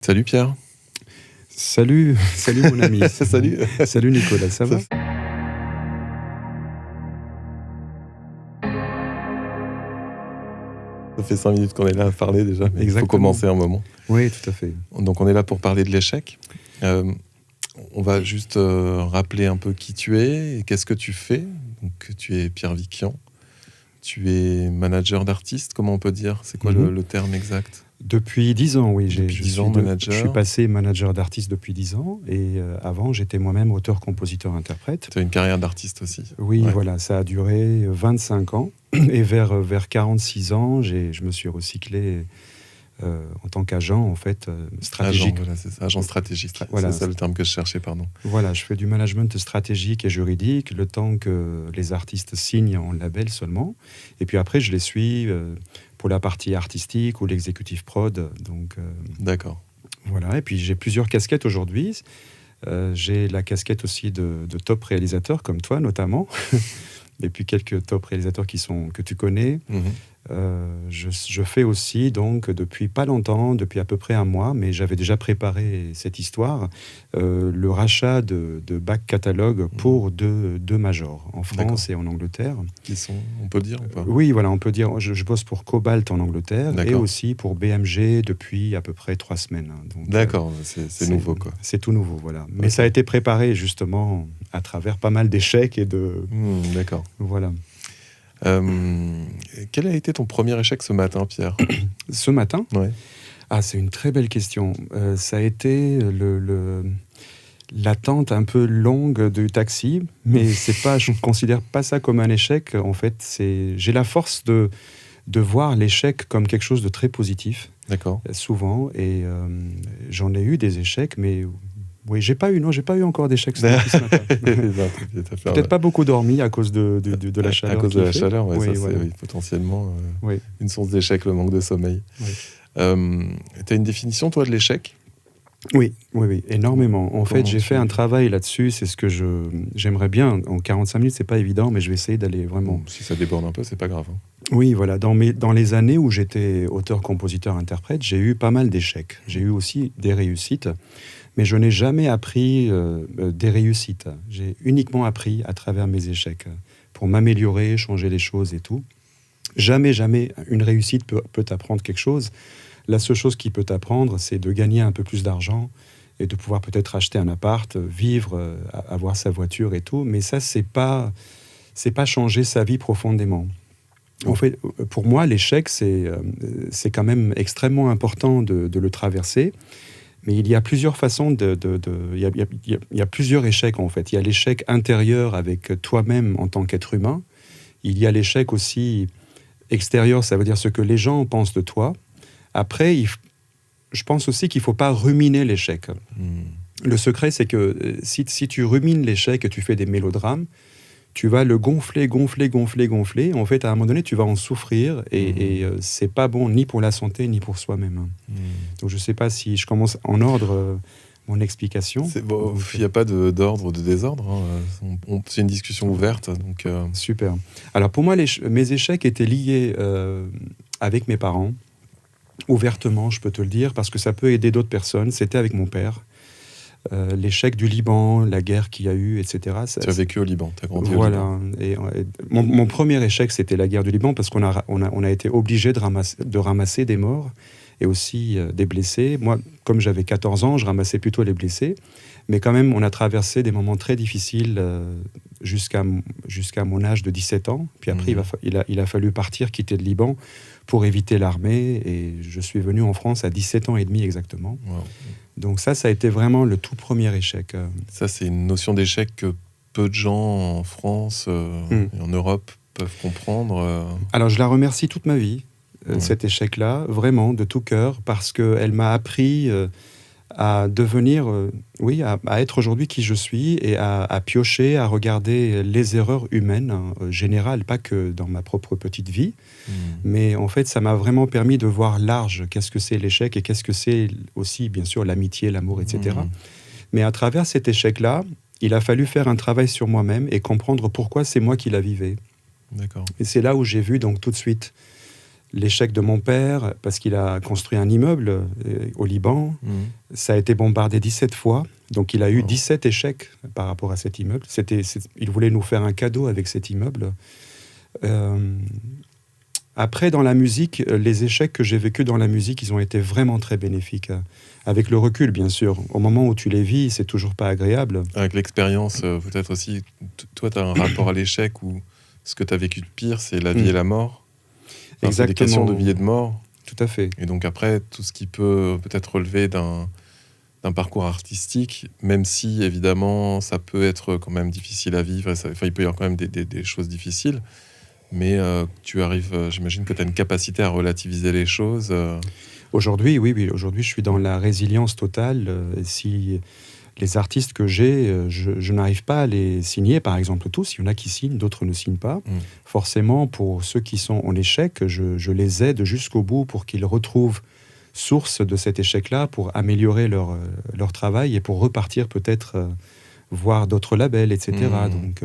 Salut Pierre. Salut mon ami. Salut. Salut Nicolas, ça va? Ça fait 5 minutes qu'on est là à parler déjà, mais il faut Exactement. commencer un moment. Oui, tout à fait. Donc on est là pour parler de l'échec. On va juste rappeler un peu qui tu es et qu'est-ce que tu fais. Donc tu es Pierre Viquian, tu es manager d'artistes, comment on peut dire? C'est quoi le terme exact? Depuis 10 ans, oui. Depuis 10 ans, manager. Je suis passé manager d'artiste depuis 10 ans et avant, j'étais moi-même auteur, compositeur, interprète. Tu as une carrière d'artiste aussi. Oui, ouais. Voilà, ça a duré 25 ans et vers 46 ans, je me suis recyclé en tant qu'agent, en fait, stratégique. Agent, voilà, c'est ça, agent stratégique. Voilà. C'est ça le terme que je cherchais, pardon. Voilà, je fais du management stratégique et juridique, le temps que les artistes signent en label seulement. Et puis après, je les suis pour la partie artistique ou l'exécutif prod. Donc, d'accord. Voilà, et puis j'ai plusieurs casquettes aujourd'hui. J'ai la casquette aussi de top réalisateur, comme toi notamment. Et puis quelques top réalisateurs que tu connais. Je fais aussi, donc, depuis pas longtemps, depuis à peu près un mois, mais j'avais déjà préparé cette histoire, le rachat de back catalogue pour deux majors, en France et en Angleterre. Qui sont, on peut le dire ou pas? Oui, voilà, on peut dire. Je bosse pour Cobalt en Angleterre et aussi pour BMG depuis à peu près 3 semaines. Donc, d'accord, c'est nouveau, quoi. C'est tout nouveau, voilà. Mais ça a été préparé justement à travers pas mal d'échecs et de... d'accord. Voilà. Quel a été ton premier échec ce matin, Pierre? Ce matin? Ouais. Ah, c'est une très belle question. Ça a été l'attente un peu longue du taxi, mais c'est pas, je ne considère pas ça comme un échec. En fait, j'ai la force de voir l'échec comme quelque chose de très positif. D'accord. Souvent, et j'en ai eu des échecs, mais... Oui, j'ai pas eu encore d'échecs ce matin. Peut-être pas beaucoup dormi à cause de la chaleur. À cause de la chaleur, ouais, oui, ça voilà. c'est potentiellement une source d'échec, le manque de sommeil. Oui. Tu as une définition, toi, de l'échec? Oui, énormément. En fait, j'ai fait un travail là-dessus, c'est ce que j'aimerais bien. En 45 minutes, c'est pas évident, mais je vais essayer d'aller vraiment... Si ça déborde un peu, c'est pas grave. Hein. Oui, voilà. Dans les années où j'étais auteur, compositeur, interprète, j'ai eu pas mal d'échecs. J'ai eu aussi des réussites. Mais je n'ai jamais appris des réussites. J'ai uniquement appris à travers mes échecs pour m'améliorer, changer les choses et tout. Jamais une réussite peut t'apprendre quelque chose. La seule chose qui peut t'apprendre, c'est de gagner un peu plus d'argent et de pouvoir peut-être acheter un appart, vivre, avoir sa voiture et tout. Mais ça, c'est pas changer sa vie profondément. En fait, pour moi, l'échec, c'est quand même extrêmement important de le traverser. Mais il y a plusieurs façons il y a plusieurs échecs, en fait. Il y a l'échec intérieur avec toi-même en tant qu'être humain. Il y a l'échec aussi extérieur, ça veut dire ce que les gens pensent de toi. Après, je pense aussi qu'il ne faut pas ruminer l'échec. Le secret, c'est que si tu rumines l'échec et tu fais des mélodrames, tu vas le gonfler. En fait, à un moment donné, tu vas en souffrir et c'est pas bon ni pour la santé ni pour soi-même. Donc, je sais pas si je commence en ordre mon explication. Il n'y a pas d'ordre ou de désordre. Hein. C'est une discussion ouverte. Donc, Super. Alors, pour moi, mes échecs étaient liés avec mes parents. Ouvertement, je peux te le dire, parce que ça peut aider d'autres personnes. C'était avec mon père. L'échec du Liban, la guerre qu'il y a eu, etc. Tu as vécu au Liban, tu as grandi voilà. au Liban. Et mon premier échec, c'était la guerre du Liban, parce qu'on a été obligé de ramasser des morts et aussi des blessés. Moi, comme j'avais 14 ans, je ramassais plutôt les blessés. Mais quand même, on a traversé des moments très difficiles jusqu'à mon âge de 17 ans. Puis après, il a fallu partir, quitter le Liban pour éviter l'armée. Et je suis venu en France à 17 ans et demi exactement. Wow. Donc ça a été vraiment le tout premier échec. Ça, c'est une notion d'échec que peu de gens en France et en Europe peuvent comprendre. Alors, je la remercie toute ma vie, cet échec-là, vraiment, de tout cœur, parce qu'elle m'a appris à devenir, à être aujourd'hui qui je suis et à piocher, à regarder les erreurs humaines, générales, pas que dans ma propre petite vie. Mais en fait, ça m'a vraiment permis de voir large qu'est-ce que c'est l'échec et qu'est-ce que c'est aussi, bien sûr, l'amitié, l'amour, etc. Mais à travers cet échec-là, il a fallu faire un travail sur moi-même et comprendre pourquoi c'est moi qui la vivais. D'accord. Et c'est là où j'ai vu donc tout de suite l'échec de mon père, parce qu'il a construit un immeuble au Liban. Ça a été bombardé 17 fois. Donc, il a eu 17 échecs par rapport à cet immeuble. Il voulait nous faire un cadeau avec cet immeuble. Après, dans la musique, les échecs que j'ai vécus dans la musique, ils ont été vraiment très bénéfiques. Avec le recul, bien sûr. Au moment où tu les vis, c'est toujours pas agréable. Avec l'expérience, peut-être aussi, toi, tu as un rapport à l'échec où ce que tu as vécu de pire, c'est la vie et la mort. Enfin, c'est des questions de vie et de mort. Tout à fait. Et donc après, tout ce qui peut peut-être relever d'un parcours artistique, même si, évidemment, ça peut être quand même difficile à vivre, il peut y avoir quand même des choses difficiles, mais tu arrives, j'imagine que tu as une capacité à relativiser les choses. Aujourd'hui, oui. Aujourd'hui, je suis dans la résilience totale. Si les artistes que j'ai, je n'arrive pas à les signer, par exemple, tous. Il y en a qui signent, d'autres ne signent pas. Forcément, pour ceux qui sont en échec, je les aide jusqu'au bout pour qu'ils retrouvent source de cet échec-là, pour améliorer leur travail et pour repartir peut-être voir d'autres labels, etc. Donc,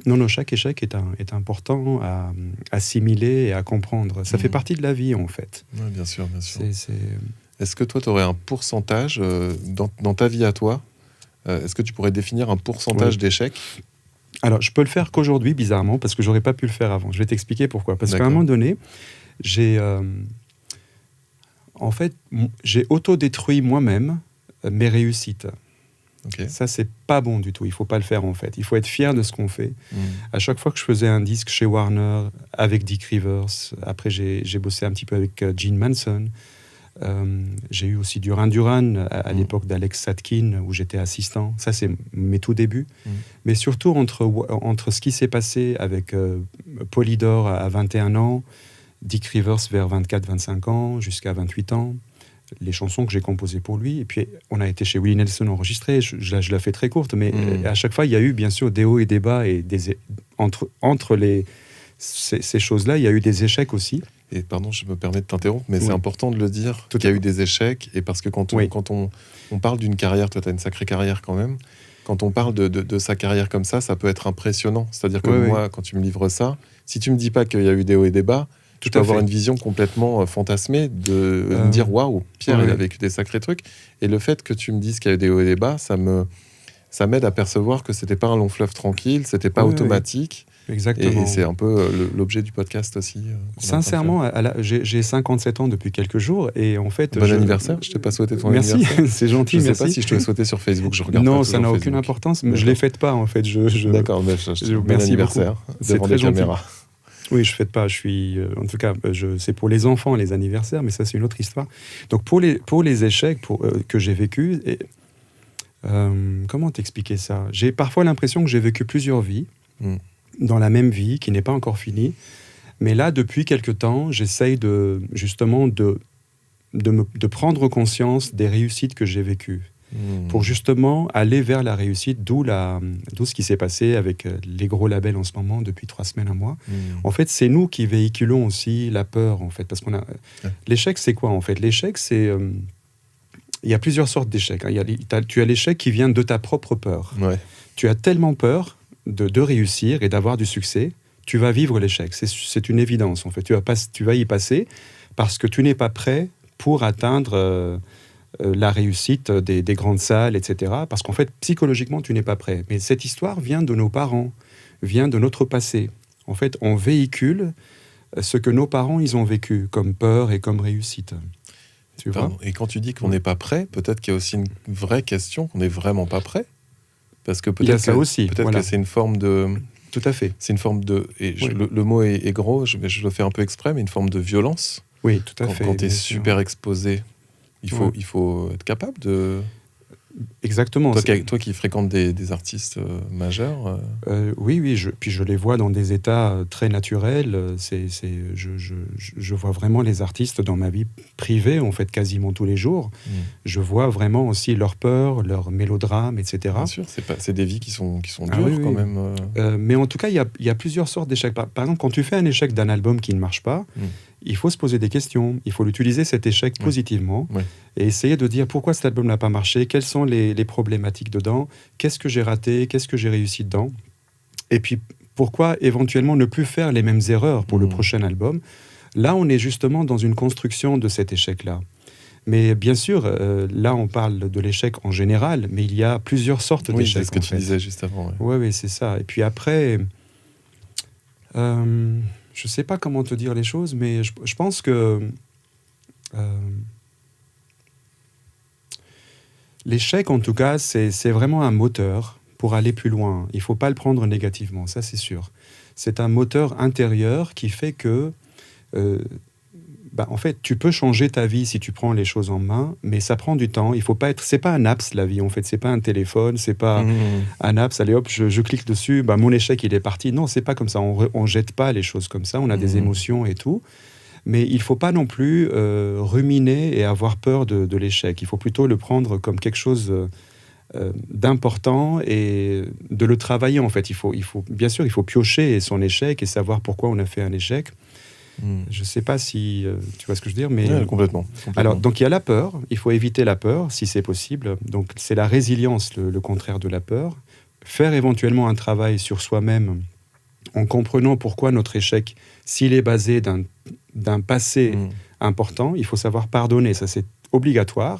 non, chaque échec est important à assimiler et à comprendre. Ça fait partie de la vie, en fait. Oui, bien sûr. Est-ce que toi, tu aurais un pourcentage dans ta vie à toi? Est-ce que tu pourrais définir un pourcentage d'échecs? Alors, je peux le faire qu'aujourd'hui, bizarrement, parce que j'aurais pas pu le faire avant. Je vais t'expliquer pourquoi. Parce qu'à un moment donné, j'ai autodétruit moi-même mes réussites. Ça, c'est pas bon du tout. Il faut pas le faire, en fait. Il faut être fier de ce qu'on fait. À chaque fois que je faisais un disque chez Warner, avec Dick Rivers, après j'ai bossé un petit peu avec Gene Manson, j'ai eu aussi Duran Duran à l'époque d'Alex Satkin, où j'étais assistant. Ça, c'est mes tout débuts. Mais surtout, entre ce qui s'est passé avec Polydor à 21 ans, Dick Rivers vers 24-25 ans, jusqu'à 28 ans, les chansons que j'ai composées pour lui. Et puis, on a été chez Willie Nelson enregistré. Je la fais très courte, mais à chaque fois, il y a eu, bien sûr, des hauts et des bas. Et entre ces choses-là, il y a eu des échecs aussi. Et pardon, je me permets de t'interrompre, mais c'est important de le dire qu'il y a eu des échecs. Et parce que quand on parle d'une carrière, toi, tu as une sacrée carrière quand même. Quand on parle de sa carrière comme ça peut être impressionnant. C'est-à-dire que moi, quand tu me livres ça, si tu me dis pas qu'il y a eu des hauts et des bas, je peux avoir une vision complètement fantasmée de me dire waouh, Pierre, il a vécu des sacrés trucs. Et le fait que tu me dises qu'il y a eu des hauts et des bas, ça m'aide à percevoir que c'était pas un long fleuve tranquille, c'était pas automatique. Exactement. Et c'est un peu l'objet du podcast aussi. Sincèrement, j'ai 57 ans depuis quelques jours et en fait... Bon anniversaire, je t'ai pas souhaité ton anniversaire. Merci, c'est gentil, je sais pas si je te l'ai souhaité sur Facebook, je regarde pas ça n'a aucune importance, mais je ne les fête pas en fait. D'accord, bon anniversaire devant les caméras. Oui, je ne fête pas. En tout cas, c'est pour les enfants les anniversaires, mais ça c'est une autre histoire. Donc pour les échecs que j'ai vécus, comment t'expliquer ça? J'ai parfois l'impression que j'ai vécu plusieurs vies. Dans la même vie, qui n'est pas encore finie. Mais là, depuis quelque temps, j'essaye de prendre conscience des réussites que j'ai vécues. Pour justement aller vers la réussite, d'où ce qui s'est passé avec les gros labels en ce moment, depuis 3 semaines, un mois. En fait, c'est nous qui véhiculons aussi la peur, en fait. Parce qu'on a... L'échec, c'est quoi, en fait? L'échec, c'est... Il y a plusieurs sortes d'échecs. Tu as l'échec qui vient de ta propre peur. Tu as tellement peur de réussir et d'avoir du succès, tu vas vivre l'échec. C'est une évidence, en fait. Tu vas y passer parce que tu n'es pas prêt pour atteindre la réussite des grandes salles, etc. Parce qu'en fait, psychologiquement, tu n'es pas prêt. Mais cette histoire vient de nos parents, vient de notre passé. En fait, on véhicule ce que nos parents, ils ont vécu comme peur et comme réussite. Tu vois ? Et quand tu dis qu'on n'est pas prêt, peut-être qu'il y a aussi une vraie question qu'on n'est vraiment pas prêt. Parce que peut-être que c'est une forme de... Tout à fait. C'est une forme de... Le mot est gros, je le fais un peu exprès, mais une forme de violence. Oui, tout à fait. Quand tu es super exposé, il faut être capable de... Exactement. Toi qui fréquentes des artistes majeurs... Oui, puis je les vois dans des états très naturels. Je vois vraiment les artistes dans ma vie privée, en fait, quasiment tous les jours. Je vois vraiment aussi leurs peurs, leurs mélodrames, etc. Bien sûr, c'est des vies qui sont dures quand même. Mais en tout cas, il y a plusieurs sortes d'échecs. Par exemple, quand tu fais un échec d'un album qui ne marche pas, il faut se poser des questions. Il faut l'utiliser, cet échec, positivement. Et essayer de dire pourquoi cet album n'a pas marché, quelles sont les problématiques dedans, qu'est-ce que j'ai raté, qu'est-ce que j'ai réussi dedans. Et puis, pourquoi éventuellement ne plus faire les mêmes erreurs pour le prochain album. Là, on est justement dans une construction de cet échec-là. Mais bien sûr, là, on parle de l'échec en général, mais il y a plusieurs sortes Oui, d'échecs. c'est ce que tu disais juste avant. Oui, ouais, c'est ça. Et puis après, je ne sais pas comment te dire les choses, mais je pense que l'échec, en tout cas, c'est vraiment un moteur pour aller plus loin. Il ne faut pas le prendre négativement, ça c'est sûr. C'est un moteur intérieur qui fait que, en fait, tu peux changer ta vie si tu prends les choses en main, mais ça prend du temps. Il faut pas être. C'est pas un apps la vie, en fait. C'est pas un téléphone, c'est pas un apps. Allez hop, je clique dessus. Mon échec il est parti. Non, c'est pas comme ça. On jette pas les choses comme ça. On a des émotions et tout. Mais il ne faut pas non plus ruminer et avoir peur de l'échec. Il faut plutôt le prendre comme quelque chose d'important et de le travailler, en fait. Bien sûr, il faut piocher son échec et savoir pourquoi on a fait un échec. Je ne sais pas si tu vois ce que je veux dire, mais... Complètement. Alors, donc il y a la peur. Il faut éviter la peur, si c'est possible. Donc, c'est la résilience, le contraire de la peur. Faire éventuellement un travail sur soi-même en comprenant pourquoi notre échec, s'il est basé d'un passé important, il faut savoir pardonner. Ça, c'est obligatoire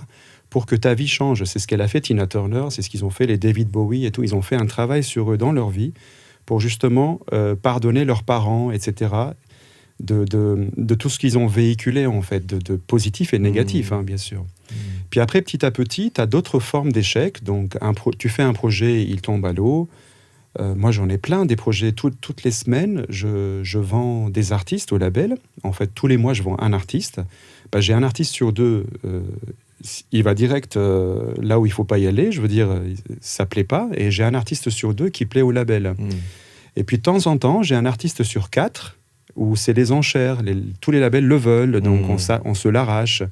pour que ta vie change. C'est ce qu'elle a fait Tina Turner, c'est ce qu'ils ont fait les David Bowie et tout. Ils ont fait un travail sur eux dans leur vie pour justement pardonner leurs parents, etc., de tout ce qu'ils ont véhiculé, en fait, de positif et négatif, bien sûr. Puis après, petit à petit, tu as d'autres formes d'échecs. Donc, tu fais un projet, il tombe à l'eau. Moi, j'en ai plein, des projets. Toutes les semaines, je vends des artistes au label. En fait, tous les mois, je vends un artiste. J'ai un artiste sur deux, il va direct là où il ne faut pas y aller. Je veux dire, ça ne plaît pas. Et j'ai un artiste sur deux qui plaît au label. Et puis, de temps en temps, j'ai un artiste sur 4 où c'est les enchères. Tous les labels le veulent, donc on se l'arrache.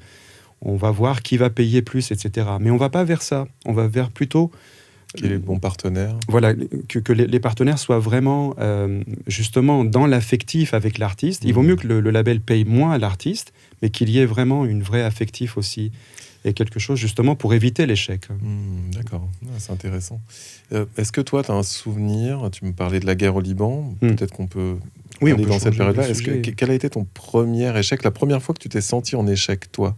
On va voir qui va payer plus, etc. Mais on ne va pas vers ça. On va vers plutôt... Qui est les bons partenaires. Voilà, que les partenaires soient vraiment justement dans l'affectif avec l'artiste. Il vaut mieux que le label paye moins à l'artiste, mais qu'il y ait vraiment une vraie affectif aussi. Et quelque chose justement pour éviter l'échec. D'accord, c'est intéressant. Est-ce que toi, tu as un souvenir? Tu me parlais de la guerre au Liban. Peut-être qu'on peut aller dans cette période-là. Quel a été ton premier échec? La première fois que tu t'es senti en échec, toi?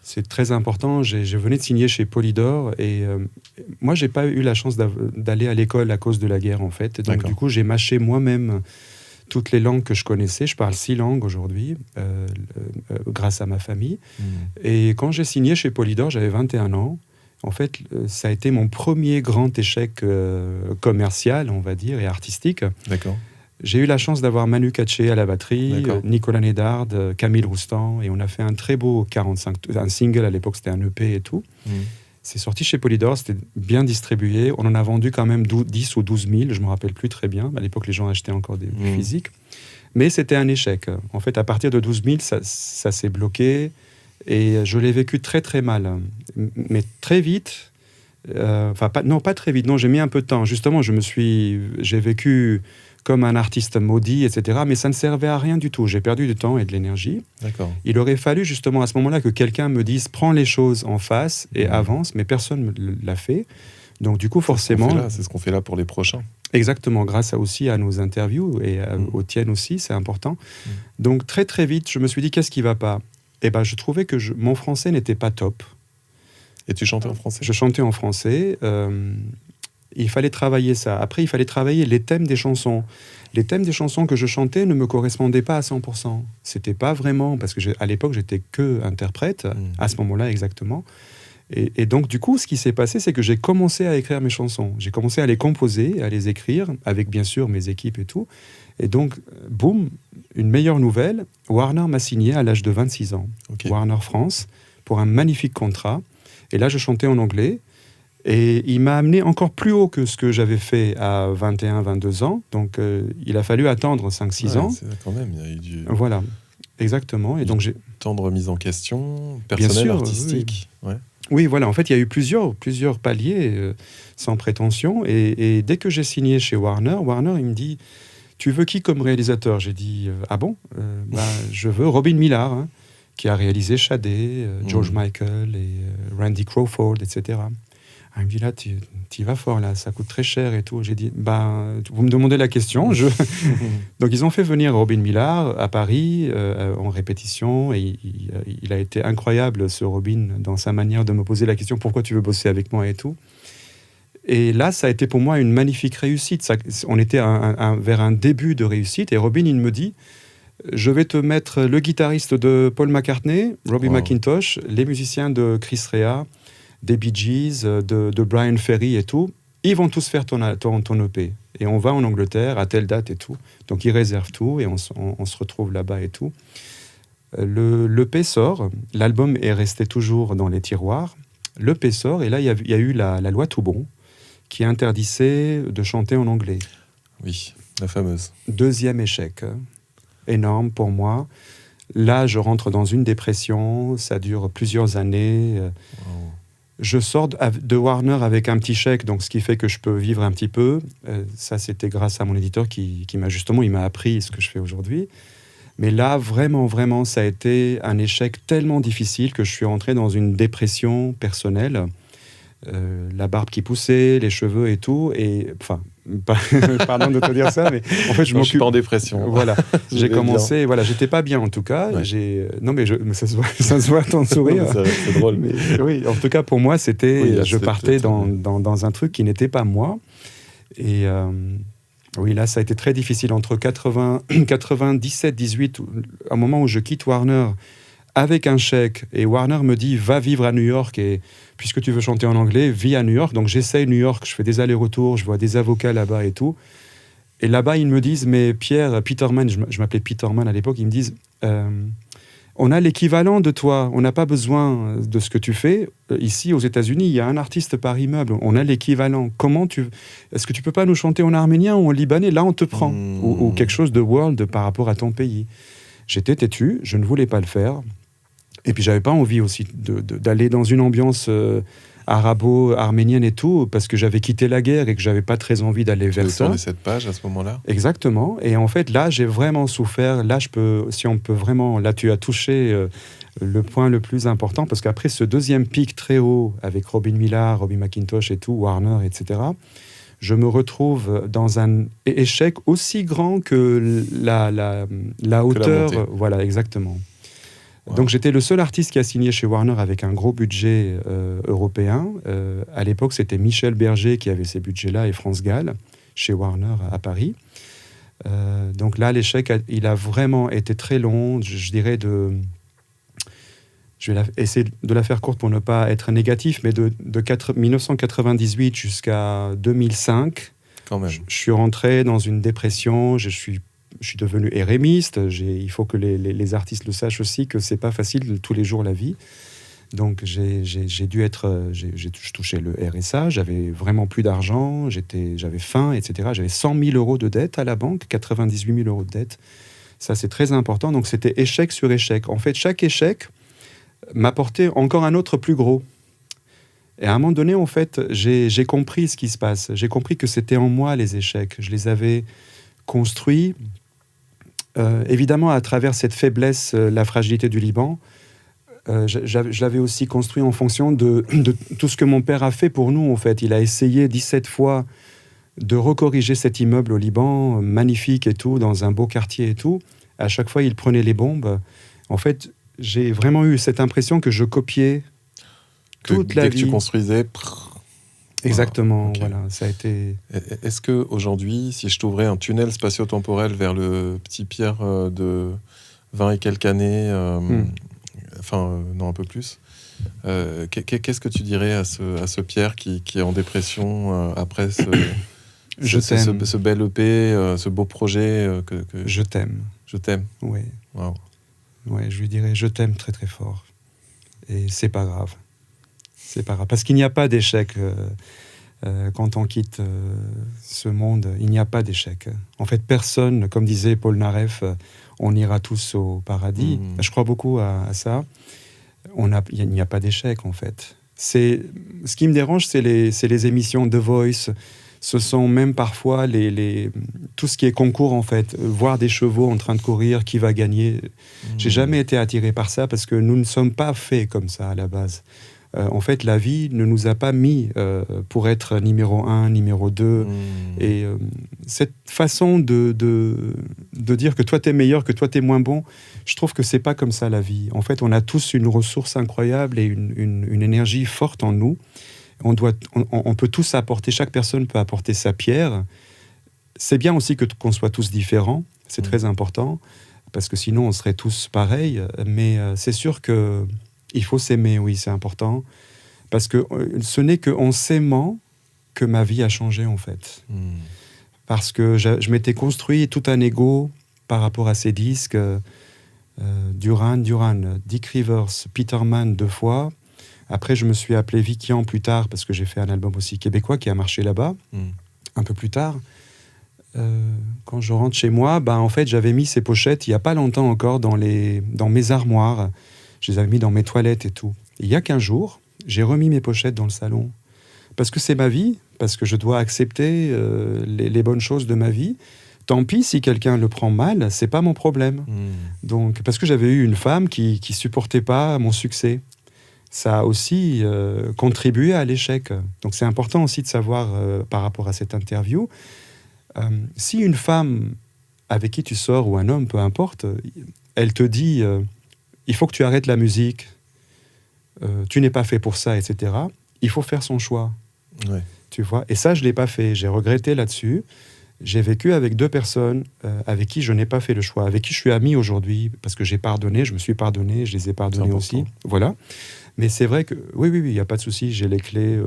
C'est très important. Je venais de signer chez Polydor et moi, j'ai pas eu la chance d'aller à l'école à cause de la guerre, en fait. Donc, du coup, j'ai mâché moi-même toutes les langues que je connaissais. Je parle 6 langues aujourd'hui, grâce à ma famille. Et quand j'ai signé chez Polydor, j'avais 21 ans. En fait, ça a été mon premier grand échec commercial, on va dire, et artistique. D'accord. J'ai eu la chance d'avoir Manu Katché à la batterie, Nicolas Nédard, Camille Roustan, et on a fait un très beau 45, un single à l'époque, c'était un EP et tout. C'est sorti chez Polydor, c'était bien distribué. On en a vendu quand même 10 ou 12 000, je ne me rappelle plus très bien. À l'époque, les gens achetaient encore des physiques. Mais c'était un échec. En fait, à partir de 12 000, ça s'est bloqué, et je l'ai vécu très très mal. Mais très vite, pas très vite, non, j'ai mis un peu de temps. Justement, j'ai vécu comme un artiste maudit, etc. Mais ça ne servait à rien du tout. J'ai perdu du temps et de l'énergie. D'accord. Il aurait fallu justement à ce moment-là que quelqu'un me dise « prends les choses en face et avance », mais personne ne l'a fait. Donc du coup, forcément... C'est ce qu'on fait là pour les prochains. Exactement, grâce aussi à nos interviews et aux tiennes aussi, c'est important. Donc très très vite, je me suis dit « qu'est-ce qui ne va pas ?» Je trouvais que mon français n'était pas top. Et tu chantais en français? Je chantais en français. Il fallait travailler ça. Après, il fallait travailler les thèmes des chansons. Les thèmes des chansons que je chantais ne me correspondaient pas à 100%. C'était pas vraiment... Parce qu'à l'époque, j'étais que interprète, à ce moment-là exactement. Et donc, du coup, ce qui s'est passé, c'est que j'ai commencé à écrire mes chansons. J'ai commencé à les composer, à les écrire, avec bien sûr mes équipes et tout. Et donc, boum, une meilleure nouvelle, Warner m'a signé à l'âge de 26 ans. Warner France, pour un magnifique contrat. Et là, je chantais en anglais. Et il m'a amené encore plus haut que ce que j'avais fait à 21, 22 ans. Donc, il a fallu attendre 5-6 ans. C'est quand même, il y a eu du... Voilà, exactement. Et donc, j'ai... Temps de remise en question, personnel, artistique. Oui, voilà. En fait, il y a eu plusieurs paliers, sans prétention. Et dès que j'ai signé chez Warner, il me dit « Tu veux qui comme réalisateur ?» J'ai dit « Ah bon je veux Robin Millar, qui a réalisé Shadé, George Michael et Randy Crawford, etc. » Il me dit, là, tu y vas fort, là, ça coûte très cher et tout. J'ai dit, vous me demandez la question. Donc, ils ont fait venir Robin Millar à Paris en répétition. Et il a été incroyable, ce Robin, dans sa manière de me poser la question, pourquoi tu veux bosser avec moi et tout. Et là, ça a été pour moi une magnifique réussite. On était vers un début de réussite. Et Robin, il me dit, je vais te mettre le guitariste de Paul McCartney, Robbie McIntosh, les musiciens de Chris Rea, des Bee Gees, de Brian Ferry et tout. Ils vont tous faire ton EP. Et on va en Angleterre à telle date et tout. Donc, ils réservent tout et on se retrouve là-bas et tout. L'EP sort. L'album est resté toujours dans les tiroirs. L'EP sort et là, il y a eu la loi Toubon qui interdisait de chanter en anglais. Oui, la fameuse. Deuxième échec. Énorme pour moi. Là, je rentre dans une dépression. Ça dure plusieurs années. Je sors de Warner avec un petit chèque, donc ce qui fait que je peux vivre un petit peu. Ça, c'était grâce à mon éditeur qui m'a justement, il m'a appris ce que je fais aujourd'hui. Mais là, vraiment, vraiment, ça a été un échec tellement difficile que je suis rentré dans une dépression personnelle. La barbe qui poussait, les cheveux et tout. Et, enfin, pardon de te dire ça, mais en fait, je m'occupe. Je suis pas en dépression. Voilà, j'ai commencé. Bien. Voilà, j'étais pas bien en tout cas. Ouais. Non, mais ça se voit à ton sourire. C'est drôle. Mais, oui, en tout cas, pour moi, c'était. Oui, je partais dans un truc qui n'était pas moi. Et oui, là, ça a été très difficile entre 97, 18, un moment où je quitte Warner avec un chèque, et Warner me dit va vivre à New York, et puisque tu veux chanter en anglais, vis à New York. Donc j'essaye New York, je fais des allers-retours, je vois des avocats là-bas et tout. Et là-bas, ils me disent, mais Pierre, Peterman, je m'appelais Peterman à l'époque, ils me disent, on a l'équivalent de toi, on n'a pas besoin de ce que tu fais. Ici, aux États-Unis, il y a un artiste par immeuble, on a l'équivalent. Est-ce que tu peux pas nous chanter en arménien ou en libanais? Là, on te prend. Ou quelque chose de world par rapport à ton pays. J'étais têtu, je ne voulais pas le faire. Et puis, j'avais pas envie aussi d'aller dans une ambiance arabo-arménienne et tout, parce que j'avais quitté la guerre et que j'avais pas très envie d'aller vers ça. Tu avais cette page à ce moment-là. Exactement. Et en fait, là, j'ai vraiment souffert. Là, si on peut vraiment... Là, tu as touché le point le plus important, parce qu'après ce deuxième pic très haut, avec Robin Millar, Robbie McIntosh et tout, Warner, etc., je me retrouve dans un échec aussi grand que la hauteur. Voilà, exactement. Wow. Donc j'étais le seul artiste qui a signé chez Warner avec un gros budget européen. À l'époque, c'était Michel Berger qui avait ces budgets-là et France Gall chez Warner à Paris. Donc là, l'échec, il a vraiment été très long. Je dirais je vais essayer de la faire courte pour ne pas être négatif, mais de 1998 jusqu'à 2005, quand même. Je suis rentré dans une dépression. Je suis devenu érémiste. Il faut que les artistes le sachent aussi, que c'est pas facile tous les jours la vie. Donc j'ai dû être... Je touchais le RSA, j'avais vraiment plus d'argent, j'avais faim, etc. J'avais 100 000 euros de dette à la banque, 98 000 euros de dette. Ça, c'est très important. Donc c'était échec sur échec. En fait, chaque échec m'apportait encore un autre plus gros. Et à un moment donné, en fait, j'ai compris ce qui se passe. J'ai compris que c'était en moi, les échecs. Je les avais construits. Évidemment, à travers cette faiblesse, la fragilité du Liban, je l'avais aussi construit en fonction de tout ce que mon père a fait pour nous, en fait. Il a essayé 17 fois de recorriger cet immeuble au Liban, magnifique et tout, dans un beau quartier et tout. À chaque fois, il prenait les bombes. En fait, j'ai vraiment eu cette impression que je copiais toute la vie. Dès que tu construisais... Exactement, okay. Voilà, ça a été... Est-ce qu'aujourd'hui, si je t'ouvrais un tunnel spatio-temporel vers le petit Pierre de 20 et quelques années, non, un peu plus, qu'est-ce que tu dirais à ce Pierre qui est en dépression après ce bel EP, ce beau projet Je t'aime. Je t'aime. Oui. Wow. Ouais, je lui dirais je t'aime très très fort. Et c'est pas grave. C'est pas grave. Parce qu'il n'y a pas d'échec. Quand on quitte ce monde, il n'y a pas d'échec. En fait, personne, comme disait Paul Naref, on ira tous au paradis. Je crois beaucoup à ça. Il n'y a pas d'échec, en fait. Ce qui me dérange, c'est les émissions The Voice, Ce sont même parfois tout ce qui est concours, en fait. Voir des chevaux en train de courir, qui va gagner. J'ai jamais été attiré par ça parce que nous ne sommes pas faits comme ça à la base. En fait, la vie ne nous a pas mis pour être numéro 1, numéro 2. Et cette façon de dire que toi, t'es meilleur, que toi, t'es moins bon, je trouve que c'est pas comme ça la vie. En fait, on a tous une ressource incroyable et une énergie forte en nous. On peut tous apporter, chaque personne peut apporter sa pierre. C'est bien aussi qu'on soit tous différents, c'est très important, parce que sinon on serait tous pareils. Mais c'est sûr que il faut s'aimer, oui, c'est important. Parce que ce n'est qu'en s'aimant que ma vie a changé, en fait. Parce que je m'étais construit tout un ego par rapport à ces disques. Duran, Dick Rivers, Peterman 2 fois. Après, je me suis appelé Vikian plus tard, parce que j'ai fait un album aussi québécois qui a marché là-bas, un peu plus tard. Quand je rentre chez moi, en fait, j'avais mis ces pochettes il n'y a pas longtemps encore dans mes armoires. Je les avais mis dans mes toilettes et tout. Et il y a 15 jours, j'ai remis mes pochettes dans le salon. Parce que c'est ma vie, parce que je dois accepter les bonnes choses de ma vie. Tant pis si quelqu'un le prend mal, c'est pas mon problème. Donc, parce que j'avais eu une femme qui supportait pas mon succès. Ça a aussi contribué à l'échec. Donc c'est important aussi de savoir par rapport à cette interview. Si une femme avec qui tu sors, ou un homme, peu importe, elle te dit il faut que tu arrêtes la musique, tu n'es pas fait pour ça, etc. Il faut faire son choix. Ouais. Tu vois. Et ça, je ne l'ai pas fait. J'ai regretté là-dessus. J'ai vécu avec 2 personnes avec qui je n'ai pas fait le choix, avec qui je suis ami aujourd'hui, parce que j'ai pardonné, je me suis pardonné, je les ai pardonnés aussi. Voilà. Mais c'est vrai que, oui, il n'y a pas de souci, j'ai les clés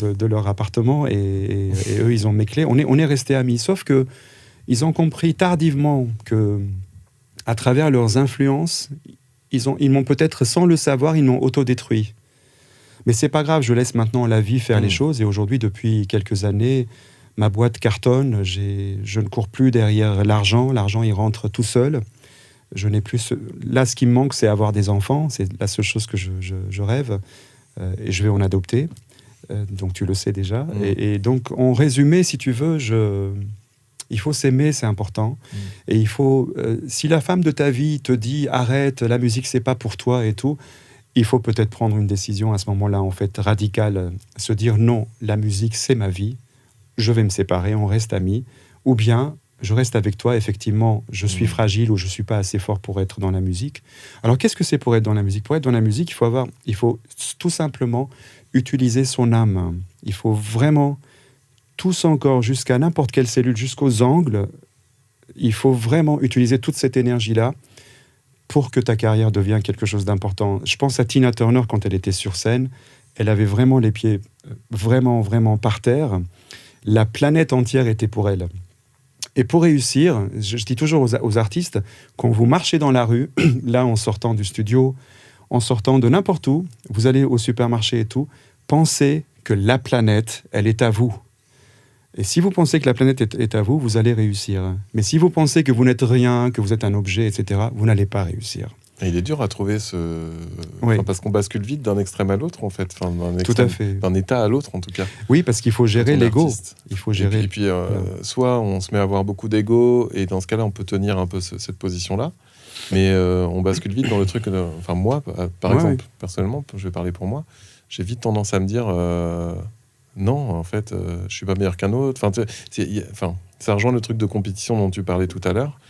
de leur appartement et eux, ils ont mes clés. On est restés amis, sauf que ils ont compris tardivement que, à travers leurs influences, ils m'ont peut-être, sans le savoir, ils m'ont autodétruit. Mais c'est pas grave, je laisse maintenant la vie faire les choses. Et aujourd'hui, depuis quelques années, ma boîte cartonne. Je ne cours plus derrière l'argent. L'argent, il rentre tout seul. Je n'ai plus. Là, ce qui me manque, c'est avoir des enfants. C'est la seule chose que je rêve. Et je vais en adopter. Donc, tu le sais déjà. Et donc, en résumé, si tu veux, il faut s'aimer, c'est important. Et il faut. Si la femme de ta vie te dit arrête, la musique, c'est pas pour toi et tout. Il faut peut-être prendre une décision à ce moment-là, en fait, radicale. Se dire non, la musique, c'est ma vie. Je vais me séparer, on reste amis. Ou bien, je reste avec toi, effectivement, je suis fragile ou je ne suis pas assez fort pour être dans la musique. Alors, qu'est-ce que c'est pour être dans la musique ? Pour être dans la musique, il faut tout simplement utiliser son âme. Il faut vraiment, tout son corps, jusqu'à n'importe quelle cellule, jusqu'aux angles, il faut vraiment utiliser toute cette énergie-là pour que ta carrière devienne quelque chose d'important. Je pense à Tina Turner quand elle était sur scène. Elle avait vraiment les pieds vraiment, vraiment par terre. La planète entière était pour elle. Et pour réussir, je dis toujours aux artistes, quand vous marchez dans la rue, là en sortant du studio, en sortant de n'importe où, vous allez au supermarché et tout, pensez que la planète, elle est à vous. Et si vous pensez que la planète est à vous, vous allez réussir. Mais si vous pensez que vous n'êtes rien, que vous êtes un objet, etc., vous n'allez pas réussir. Et il est dur à trouver ce... Oui. Parce qu'on bascule vite d'un extrême à l'autre, en fait. Tout à fait. D'un état à l'autre, en tout cas. Oui, parce qu'il faut gérer l'ego. Il faut gérer. Et puis soit on se met à avoir beaucoup d'ego, et dans ce cas-là, on peut tenir un peu cette position-là. Mais on bascule vite dans le truc... Enfin, moi, par exemple, personnellement, je vais parler pour moi, j'ai vite tendance à me dire... non, en fait, je suis pas meilleur qu'un autre. Ça rejoint le truc de compétition dont tu parlais tout à l'heure.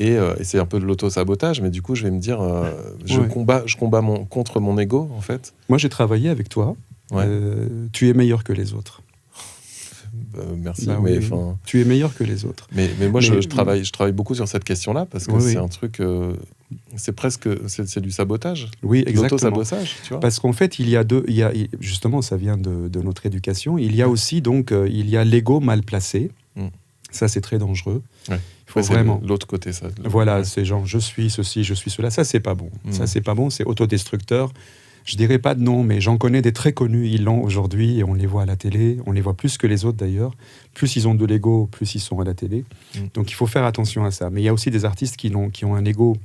Et c'est un peu de l'auto-sabotage, mais du coup, je vais me dire, je combats contre mon ego, en fait. Moi, j'ai travaillé avec toi. Ouais. Tu es meilleur que les autres. Merci, mais oui. Tu es meilleur que les autres. Mais moi, je travaille beaucoup sur cette question-là, parce que c'est un truc... c'est presque... C'est du sabotage. Oui, exactement. L'auto-sabotage, tu vois. Parce qu'en fait, justement, ça vient de notre éducation. Il y a aussi, donc, il y a l'ego mal placé. Ça, c'est très dangereux. Ouais. Il faut vraiment... l'autre côté, ça. Voilà, c'est genre, je suis ceci, je suis cela. Ça, c'est pas bon. Ça, c'est pas bon, c'est autodestructeur. Je dirais pas de nom, mais j'en connais des très connus. Ils l'ont aujourd'hui et on les voit à la télé. On les voit plus que les autres, d'ailleurs. Plus ils ont de l'ego, plus ils sont à la télé. Donc, il faut faire attention à ça. Mais il y a aussi des artistes qui ont un ego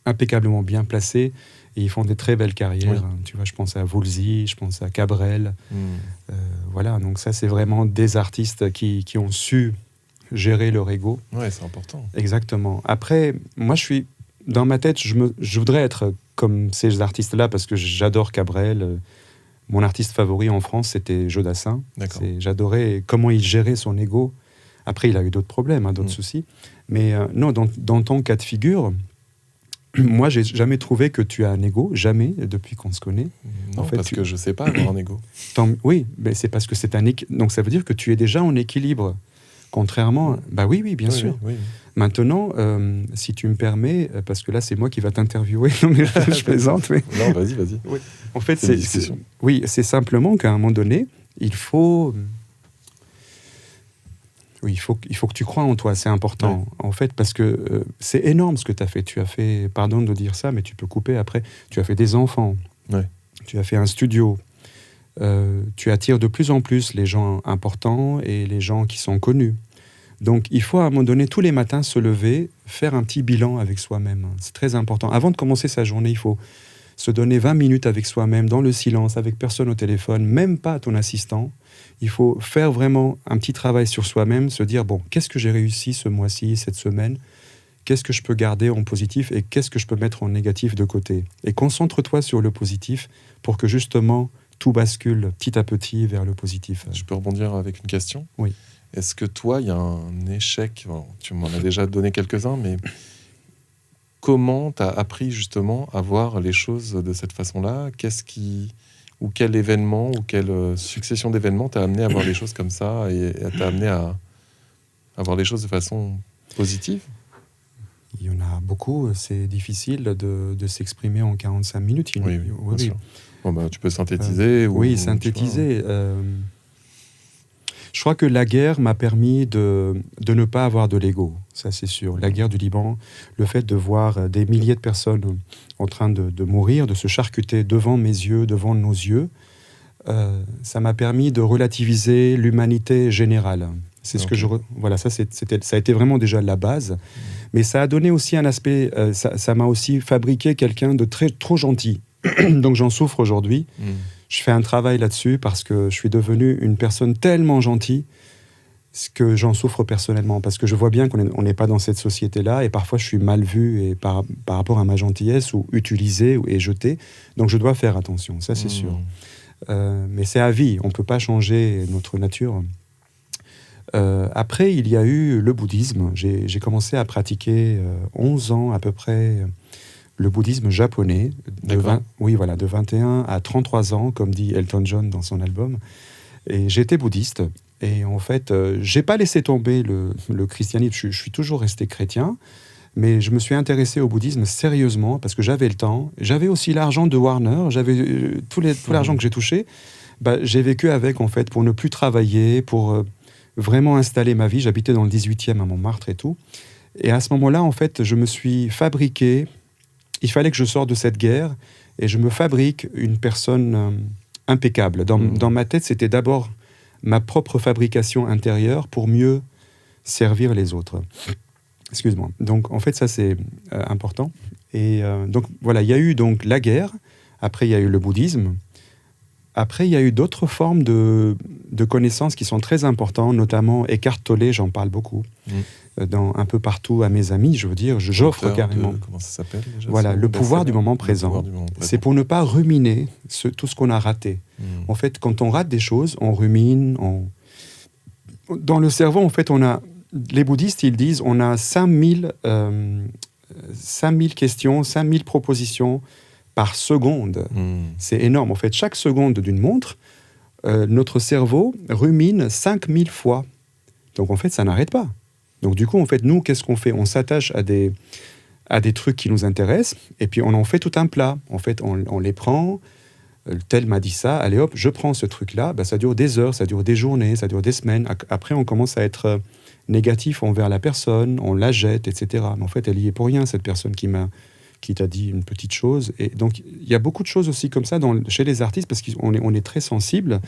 impeccablement bien placé et ils font des très belles carrières. Tu vois, je pense à Woolsey, je pense à Cabrel. voilà, donc ça, c'est vraiment des artistes qui ont su gérer leur ego. Ouais, c'est important. Exactement. Après, moi, dans ma tête, je voudrais être comme ces artistes-là parce que j'adore Cabrel. Mon artiste favori en France, c'était Jodassin. J'adorais comment il gérait son ego. Après, il a eu d'autres problèmes, d'autres soucis. Mais non, dans ton cas de figure, moi, j'ai jamais trouvé que tu as un ego, jamais, depuis qu'on se connaît. Non, parce que je sais pas avoir un ego. Oui, mais c'est parce que c'est un équilibre. Donc ça veut dire que tu es déjà en équilibre. Contrairement... Bah oui, bien sûr. Oui. Maintenant, si tu me permets, parce que là, c'est moi qui va t'interviewer. Non, mais je plaisante. Mais... Non, vas-y. Oui. En fait, c'est simplement qu'à un moment donné, il faut... Oui, il faut que tu crois en toi, c'est important. Ouais. En fait, parce que c'est énorme ce que tu as fait. Tu as fait, pardon de dire ça, mais tu peux couper après. Tu as fait des enfants. Ouais. Tu as fait un studio. Tu attires de plus en plus les gens importants et les gens qui sont connus. Donc, il faut à un moment donné, tous les matins, se lever, faire un petit bilan avec soi-même. C'est très important. Avant de commencer sa journée, il faut se donner 20 minutes avec soi-même, dans le silence, avec personne au téléphone, même pas ton assistant. Il faut faire vraiment un petit travail sur soi-même, se dire, bon, qu'est-ce que j'ai réussi ce mois-ci, cette semaine ? Qu'est-ce que je peux garder en positif et qu'est-ce que je peux mettre en négatif de côté ? Et concentre-toi sur le positif pour que justement, tout bascule petit à petit vers le positif. Je peux rebondir avec une question ? Oui. Est-ce que toi, il y a un échec, tu m'en as déjà donné quelques-uns, mais comment tu as appris justement à voir les choses de cette façon-là ? Ou quel événement, ou quelle succession d'événements t'a amené à voir les choses comme ça et t'a amené à voir les choses de façon positive ? Il y en a beaucoup, c'est difficile de s'exprimer en 45 minutes. Oui, bien sûr. Bon, bah, tu peux synthétiser. Oui, synthétiser. Je crois que la guerre m'a permis de ne pas avoir de l'ego, ça c'est sûr. La guerre du Liban, le fait de voir des milliers de personnes en train de mourir, de se charcuter devant mes yeux, devant nos yeux, ça m'a permis de relativiser l'humanité générale. C'est ce que voilà, ça a été vraiment déjà la base. Mais ça a donné aussi un aspect, ça m'a aussi fabriqué quelqu'un de trop gentil. Donc j'en souffre aujourd'hui. Je fais un travail là-dessus parce que je suis devenu une personne tellement gentille que j'en souffre personnellement. Parce que je vois bien qu'on n'est pas dans cette société-là et parfois je suis mal vu et par rapport à ma gentillesse ou utilisé et jeté. Donc je dois faire attention, ça c'est sûr. Mais c'est à vie, on ne peut pas changer notre nature. Après, il y a eu le bouddhisme. J'ai commencé à pratiquer 11 ans à peu près le bouddhisme japonais, de 21 à 33 ans, comme dit Elton John dans son album. Et j'étais bouddhiste. Et en fait, j'ai pas laissé tomber le christianisme. Je suis toujours resté chrétien. Mais je me suis intéressé au bouddhisme sérieusement parce que j'avais le temps. J'avais aussi l'argent de Warner. J'avais tout l'argent que j'ai touché. J'ai vécu avec, en fait, pour ne plus travailler, pour vraiment installer ma vie. J'habitais dans le 18e à Montmartre et tout. Et à ce moment-là, en fait, je me suis fabriqué... Il fallait que je sorte de cette guerre et je me fabrique une personne impeccable. Dans ma tête, c'était d'abord ma propre fabrication intérieure pour mieux servir les autres. Excuse-moi. Donc, en fait, ça, c'est important. Et donc, voilà, il y a eu donc la guerre. Après, il y a eu le bouddhisme. Après, il y a eu d'autres formes de connaissances qui sont très importantes, notamment Eckhart Tolle, j'en parle beaucoup. Un peu partout à mes amis, je veux dire, j'offre carrément. Comment ça s'appelle déjà ? Voilà, le pouvoir du moment présent. C'est pour ne pas ruminer tout ce qu'on a raté. En fait, quand on rate des choses, on rumine. Dans le cerveau, en fait, les bouddhistes, ils disent, on a 5000 questions, 5000 propositions par seconde. C'est énorme. En fait, chaque seconde d'une montre, notre cerveau rumine 5000 fois. Donc, en fait, ça n'arrête pas. Donc, du coup, en fait, nous, qu'est-ce qu'on fait ? On s'attache à des trucs qui nous intéressent et puis on en fait tout un plat. En fait, on les prend. Tel m'a dit ça. Allez, hop, je prends ce truc-là. Ça dure des heures, ça dure des journées, ça dure des semaines. Après, on commence à être négatif envers la personne. On la jette, etc. Mais en fait, elle y est pour rien, cette personne qui t'a dit une petite chose. Et donc, il y a beaucoup de choses aussi comme ça chez les artistes parce qu'on est très sensible.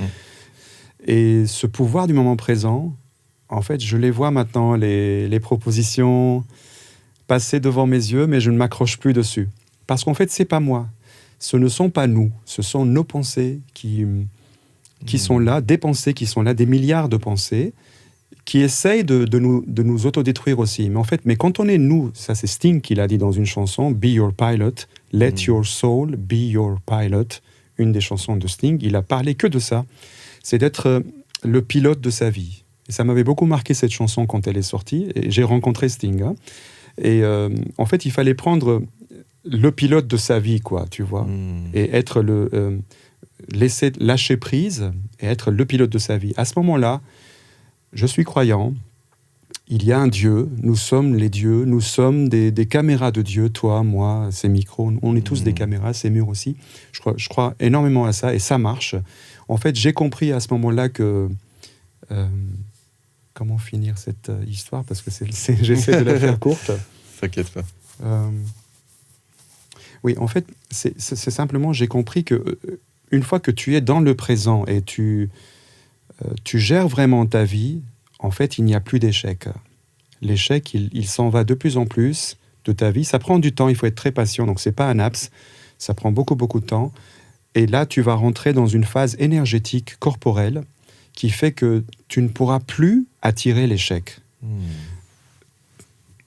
Et ce pouvoir du moment présent, en fait, je les vois maintenant, les propositions passer devant mes yeux, mais je ne m'accroche plus dessus. Parce qu'en fait, c'est pas moi. Ce ne sont pas nous. Ce sont nos pensées qui qui sont là, des pensées qui sont là, des milliards de pensées, qui essayent de nous autodétruire aussi. Mais quand on est nous, ça c'est Sting qui l'a dit dans une chanson, Be Your Pilot, Let Your Soul Be Your Pilot, une des chansons de Sting, il a parlé que de ça, c'est d'être le pilote de sa vie. Et ça m'avait beaucoup marqué cette chanson quand elle est sortie, et j'ai rencontré Sting. Hein. Et en fait, il fallait prendre le pilote de sa vie, quoi, tu vois, et être laisser lâcher prise et être le pilote de sa vie. À ce moment-là, je suis croyant, il y a un Dieu, nous sommes les dieux, nous sommes des caméras de Dieu, toi, moi, ces micros, on est tous des caméras, ces murs aussi. Je crois énormément à ça et ça marche. En fait, j'ai compris à ce moment-là que... comment finir cette histoire, parce que j'essaie de la faire courte. T'inquiète pas. Oui, en fait, c'est simplement, j'ai compris que une fois que tu es dans le présent et tu gères vraiment ta vie, en fait, il n'y a plus d'échec. L'échec, il s'en va de plus en plus de ta vie. Ça prend du temps, il faut être très patient, donc c'est pas un apps, ça prend beaucoup, beaucoup de temps. Et là, tu vas rentrer dans une phase énergétique, corporelle, qui fait que tu ne pourras plus attirer l'échec.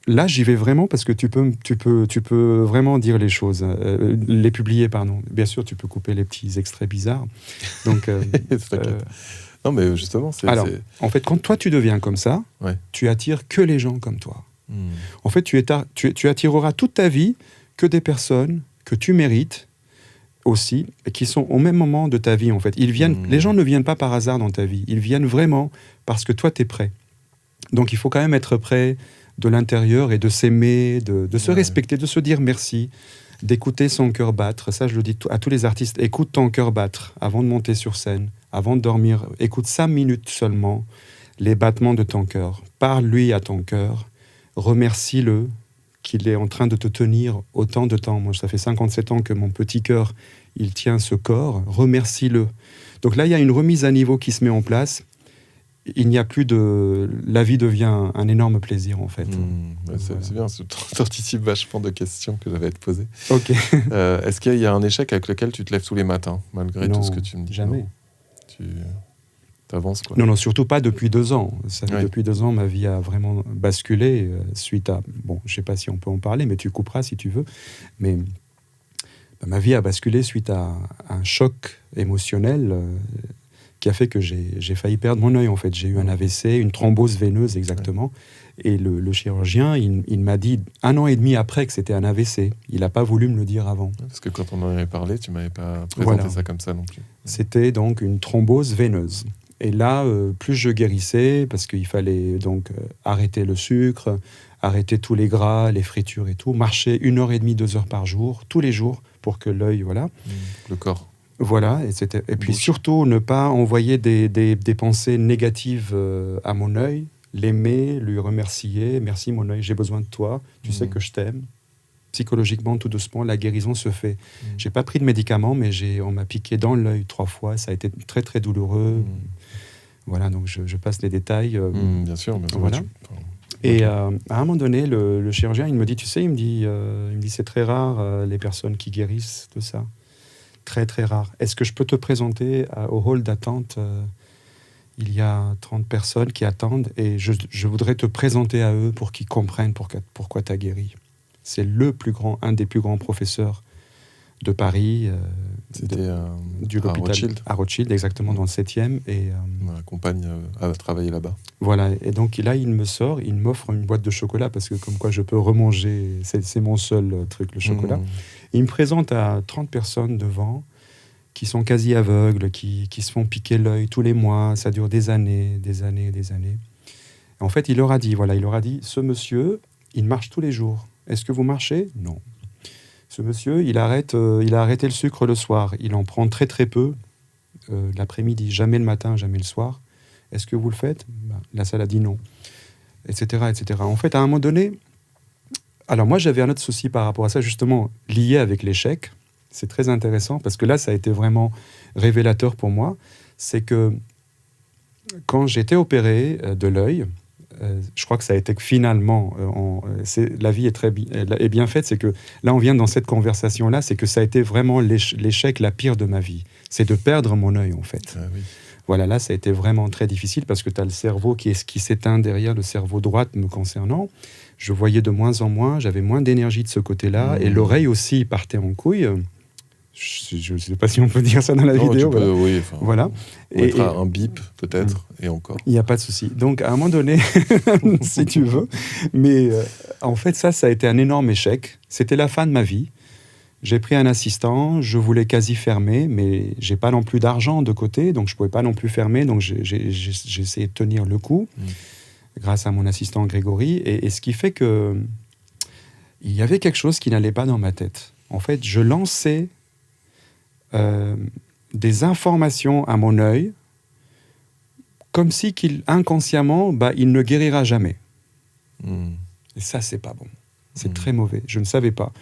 Là, j'y vais vraiment parce que tu peux vraiment dire les choses, les publier, pardon. Bien sûr, tu peux couper les petits extraits bizarres. Donc, non, mais justement, alors, en fait, quand toi tu deviens comme ça, tu attires que les gens comme toi. En fait, tu attireras toute ta vie que des personnes que tu mérites aussi, et qui sont au même moment de ta vie, en fait. Les gens ne viennent pas par hasard dans ta vie. Ils viennent vraiment parce que toi, tu es prêt. Donc, il faut quand même être prêt de l'intérieur et de s'aimer, de se respecter, de se dire merci, d'écouter son cœur battre. Ça, je le dis à tous les artistes. Écoute ton cœur battre avant de monter sur scène, avant de dormir. Écoute 5 minutes seulement les battements de ton cœur. Parle-lui à ton cœur. Remercie-le qu'il est en train de te tenir autant de temps. Moi, ça fait 57 ans que mon petit cœur, il tient ce corps. Remercie-le. Donc là, il y a une remise à niveau qui se met en place. Il n'y a plus de... La vie devient un énorme plaisir, en fait. C'est bien, tu anticipes vachement de questions que j'avais à te poser. Ok. Est-ce qu'il y a un échec avec lequel tu te lèves tous les matins, malgré tout ce que tu me dis? Jamais. Tu avances, quoi. Non, surtout pas depuis 2 ans. Ça fait depuis 2 ans, ma vie a vraiment basculé suite à... Bon, je ne sais pas si on peut en parler, mais tu couperas si tu veux. Mais ma vie a basculé suite à un choc émotionnel qui a fait que j'ai failli perdre mon œil, en fait. J'ai eu un AVC, une thrombose veineuse, exactement. Et le chirurgien, il m'a dit 1 an et demi après que c'était un AVC. Il n'a pas voulu me le dire avant. Parce que quand on en avait parlé, tu ne m'avais pas présenté ça comme ça non plus. C'était donc une thrombose veineuse. Et là, plus je guérissais, parce qu'il fallait donc arrêter le sucre, arrêter tous les gras, les fritures et tout, marcher 1 heure et demie, 2 heures par jour, tous les jours, pour que l'œil, voilà. Le corps. Voilà, et puis surtout ne pas envoyer des pensées négatives à mon œil, l'aimer, lui remercier, merci mon œil, j'ai besoin de toi, tu sais que je t'aime. Psychologiquement, tout doucement, la guérison se fait. J'ai pas pris de médicaments, mais on m'a piqué dans l'œil 3 fois, ça a été très très douloureux. Voilà, donc je passe les détails. Bien sûr, mais voilà. Et à un moment donné, le chirurgien, il me dit, tu sais, il me dit c'est très rare les personnes qui guérissent de ça. Très, très rare. Est-ce que je peux te présenter au hall d'attente il y a 30 personnes qui attendent et je voudrais te présenter à eux pour qu'ils comprennent pourquoi tu as guéri. C'est un des plus grands professeurs de Paris. C'était du à Rothschild. À Rothschild, exactement, dans le 7e. Et, ma compagne a travaillé là-bas. Voilà, et donc là, il m'offre une boîte de chocolat parce que comme quoi je peux remanger, c'est mon seul truc, le chocolat. Il me présente à 30 personnes devant qui sont quasi aveugles, qui se font piquer l'œil tous les mois, ça dure des années, des années, des années. En fait, il leur a dit, ce monsieur, il marche tous les jours. Est-ce que vous marchez? Non. Ce monsieur, il a arrêté le sucre le soir. Il en prend très très peu l'après-midi, jamais le matin, jamais le soir. Est-ce que vous le faites? La salle a dit non, etc., etc. En fait, à un moment donné, alors moi j'avais un autre souci par rapport à ça, justement lié avec l'échec. C'est très intéressant parce que là, ça a été vraiment révélateur pour moi. C'est que quand j'ai été opéré de l'œil, je crois que ça a été que finalement, la vie est bien faite, c'est que là on vient dans cette conversation-là, c'est que ça a été vraiment l'échec la pire de ma vie. C'est de perdre mon œil en fait. Ah oui. Voilà, là ça a été vraiment très difficile parce que tu as le cerveau qui s'éteint derrière le cerveau droit me concernant. Je voyais de moins en moins, j'avais moins d'énergie de ce côté-là, et l'oreille aussi partait en couille. Je ne sais pas si on peut dire ça dans la vidéo. Tu peux, voilà. oui, voilà. On mettra un bip peut-être, et encore. Il n'y a pas de souci. Donc à un moment donné, si tu veux, mais en fait ça a été un énorme échec. C'était la fin de ma vie. J'ai pris un assistant, je voulais quasi fermer, mais j'ai pas non plus d'argent de côté, donc je pouvais pas non plus fermer, donc j'ai essayé de tenir le coup. Grâce à mon assistant Grégory, et ce qui fait que il y avait quelque chose qui n'allait pas dans ma tête. En fait, je lançais des informations à mon œil, comme si inconsciemment, il ne guérira jamais. Et ça, c'est pas bon. C'est très mauvais. Je ne savais pas.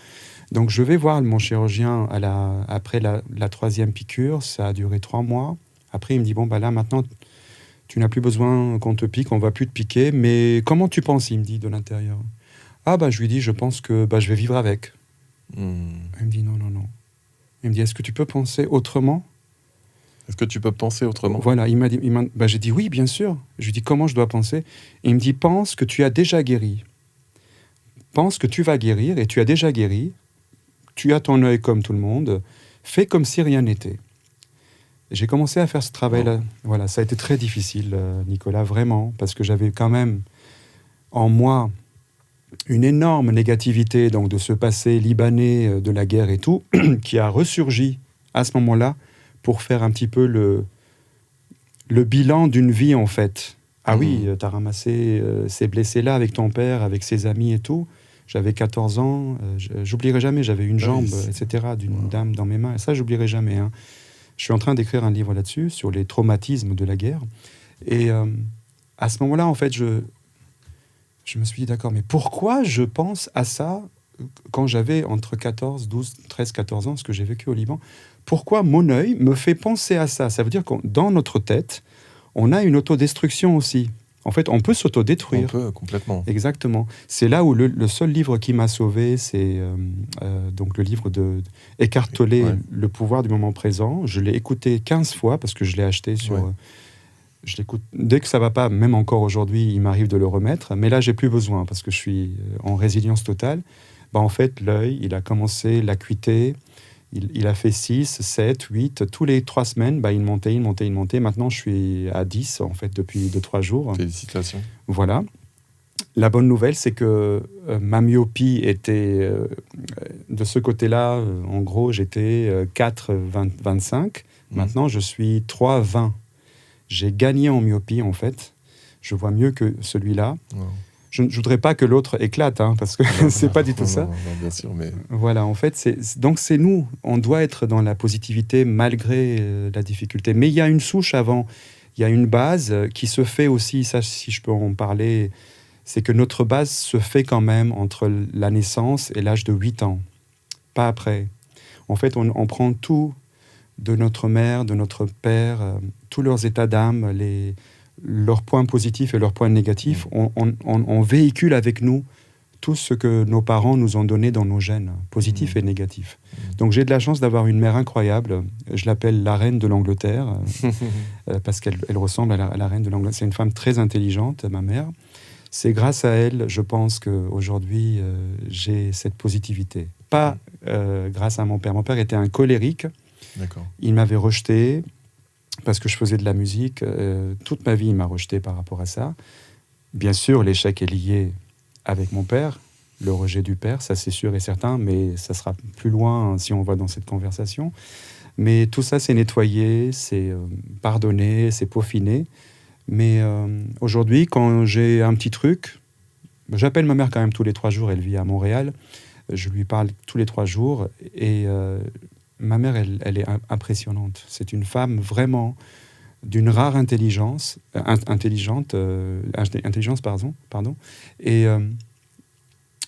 Donc, je vais voir mon chirurgien après la 3e piqûre. Ça a duré 3 mois. Après, il me dit, bon, là, maintenant... Tu n'as plus besoin qu'on te pique, on ne va plus te piquer. Mais comment tu penses, il me dit de l'intérieur. Je lui dis, je pense que je vais vivre avec. Il me dit, non. Il me dit, est-ce que tu peux penser autrement ? Est-ce que tu peux penser autrement ? Voilà, j'ai dit, oui, bien sûr. Je lui dis, comment je dois penser ? Et il me dit, pense que tu as déjà guéri. Pense que tu vas guérir, et tu as déjà guéri. Tu as ton œil comme tout le monde. Fais comme si rien n'était. J'ai commencé à faire ce travail-là. Voilà, ça a été très difficile, Nicolas, vraiment, parce que j'avais quand même en moi une énorme négativité donc, de ce passé libanais de la guerre et tout, qui a ressurgi à ce moment-là pour faire un petit peu le bilan d'une vie, en fait. Ah oui, tu as ramassé ces blessés-là avec ton père, avec ses amis et tout. J'avais 14 ans, j'oublierai jamais, j'avais une jambe, etc., d'une dame dans mes mains. Et ça, j'oublierai jamais, hein. Je suis en train d'écrire un livre là-dessus, sur les traumatismes de la guerre. Et à ce moment-là, en fait, je me suis dit, d'accord, mais pourquoi je pense à ça quand j'avais entre 13, 14 ans, ce que j'ai vécu au Liban? Pourquoi mon œil me fait penser à ça? Ça veut dire que dans notre tête, on a une autodestruction aussi. En fait, on peut s'autodétruire. On peut, complètement. Exactement. C'est là où le seul livre qui m'a sauvé, c'est donc le livre de Eckhart Tolle, Le pouvoir du moment présent. Je l'ai écouté 15 fois parce que je l'ai acheté sur... je l'écoute dès que ça va pas, même encore aujourd'hui, il m'arrive de le remettre. Mais là, j'ai plus besoin parce que je suis en résilience totale. En fait, l'œil, il a commencé l'acuité. Il a fait 6, 7, 8. Tous les 3 semaines, il montait. Maintenant, je suis à 10, en fait, depuis 2-3 jours. Félicitations. Voilà. La bonne nouvelle, c'est que ma myopie était... de ce côté-là, en gros, j'étais 4,25. Maintenant, je suis 3,20. J'ai gagné en myopie, en fait. Je vois mieux que celui-là. Wow. Je ne voudrais pas que l'autre éclate, parce que c'est pas du tout ça. Non, bien sûr, mais... Voilà, en fait, donc c'est nous. On doit être dans la positivité malgré la difficulté. Mais il y a une souche avant. Il y a une base qui se fait aussi, ça, si je peux en parler, c'est que notre base se fait quand même entre la naissance et l'âge de 8 ans. Pas après. En fait, on prend tout de notre mère, de notre père, tous leurs états d'âme, leurs points positifs et leurs points négatifs, on véhicule avec nous tout ce que nos parents nous ont donné dans nos gènes, positifs et négatifs. Donc j'ai de la chance d'avoir une mère incroyable, je l'appelle la reine de l'Angleterre, parce qu'elle ressemble à la reine de l'Angleterre. C'est une femme très intelligente, ma mère. C'est grâce à elle, je pense qu'aujourd'hui, j'ai cette positivité. Pas grâce à mon père. Mon père était un colérique. D'accord. Il m'avait rejeté parce que je faisais de la musique. Toute ma vie, il m'a rejeté par rapport à ça. Bien sûr, l'échec est lié avec mon père, le rejet du père, ça c'est sûr et certain, mais ça sera plus loin si on va dans cette conversation. Mais tout ça, c'est nettoyé, c'est pardonné, c'est peaufiné. Mais aujourd'hui, quand j'ai un petit truc, j'appelle ma mère quand même tous les 3 jours, elle vit à Montréal, je lui parle tous les 3 jours, et ma mère, elle est impressionnante. C'est une femme vraiment d'une rare intelligence, pardon. Et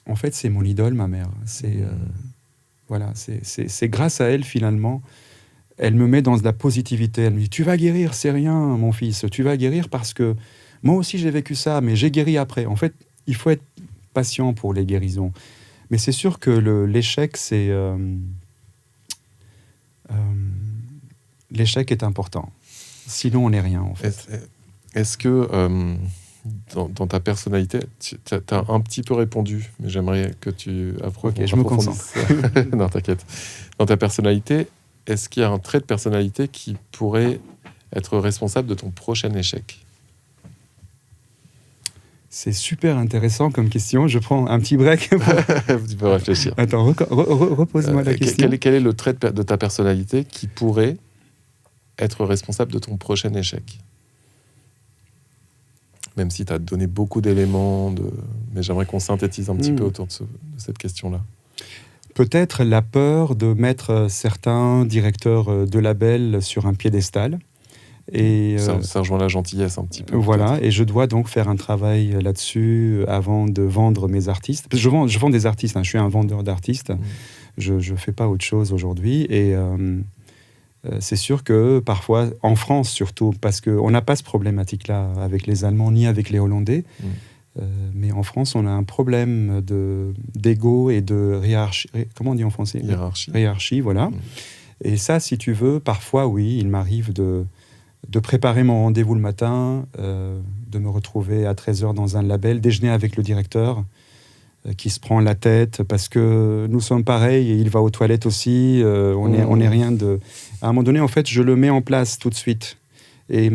en fait, c'est mon idole, ma mère. Voilà, c'est grâce à elle, finalement, elle me met dans de la positivité. Elle me dit, tu vas guérir, c'est rien, mon fils. Tu vas guérir parce que Moi aussi, j'ai vécu ça, mais j'ai guéri après. En fait, il faut être patient pour les guérisons. Mais c'est sûr que l'échec, l'échec est important. Sinon, on n'est rien, en fait. Est-ce que dans ta personnalité, tu as un petit peu répondu, mais j'aimerais que tu Ok, je me concentre. Non, t'inquiète. Dans ta personnalité, est-ce qu'il y a un trait de personnalité qui pourrait être responsable de ton prochain échec? C'est super intéressant comme question. Je prends un petit break. Tu peux réfléchir. Attends, repose-moi la question. Quel est le trait de ta personnalité qui pourrait être responsable de ton prochain échec? Même si tu as donné beaucoup d'éléments, mais j'aimerais qu'on synthétise un petit peu autour de cette question-là. Peut-être la peur de mettre certains directeurs de labels sur un piédestal. Et, ça rejoint la gentillesse un petit peu. Voilà, et je dois donc faire un travail là-dessus avant de vendre mes artistes. Parce que je vends des artistes, je suis un vendeur d'artistes. Je ne fais pas autre chose aujourd'hui. Et c'est sûr que parfois, en France surtout, parce qu'on n'a pas ce problématique-là avec les Allemands ni avec les Hollandais, mais en France, on a un problème d'ego et de hiérarchie. Comment on dit en français ? Hiérarchie, voilà. Et ça, si tu veux, parfois, oui, il m'arrive de préparer mon rendez-vous le matin, de me retrouver à 13h dans un label, déjeuner avec le directeur qui se prend la tête parce que nous sommes pareils et il va aux toilettes aussi, on est rien de... À un moment donné, en fait, je le mets en place tout de suite. Et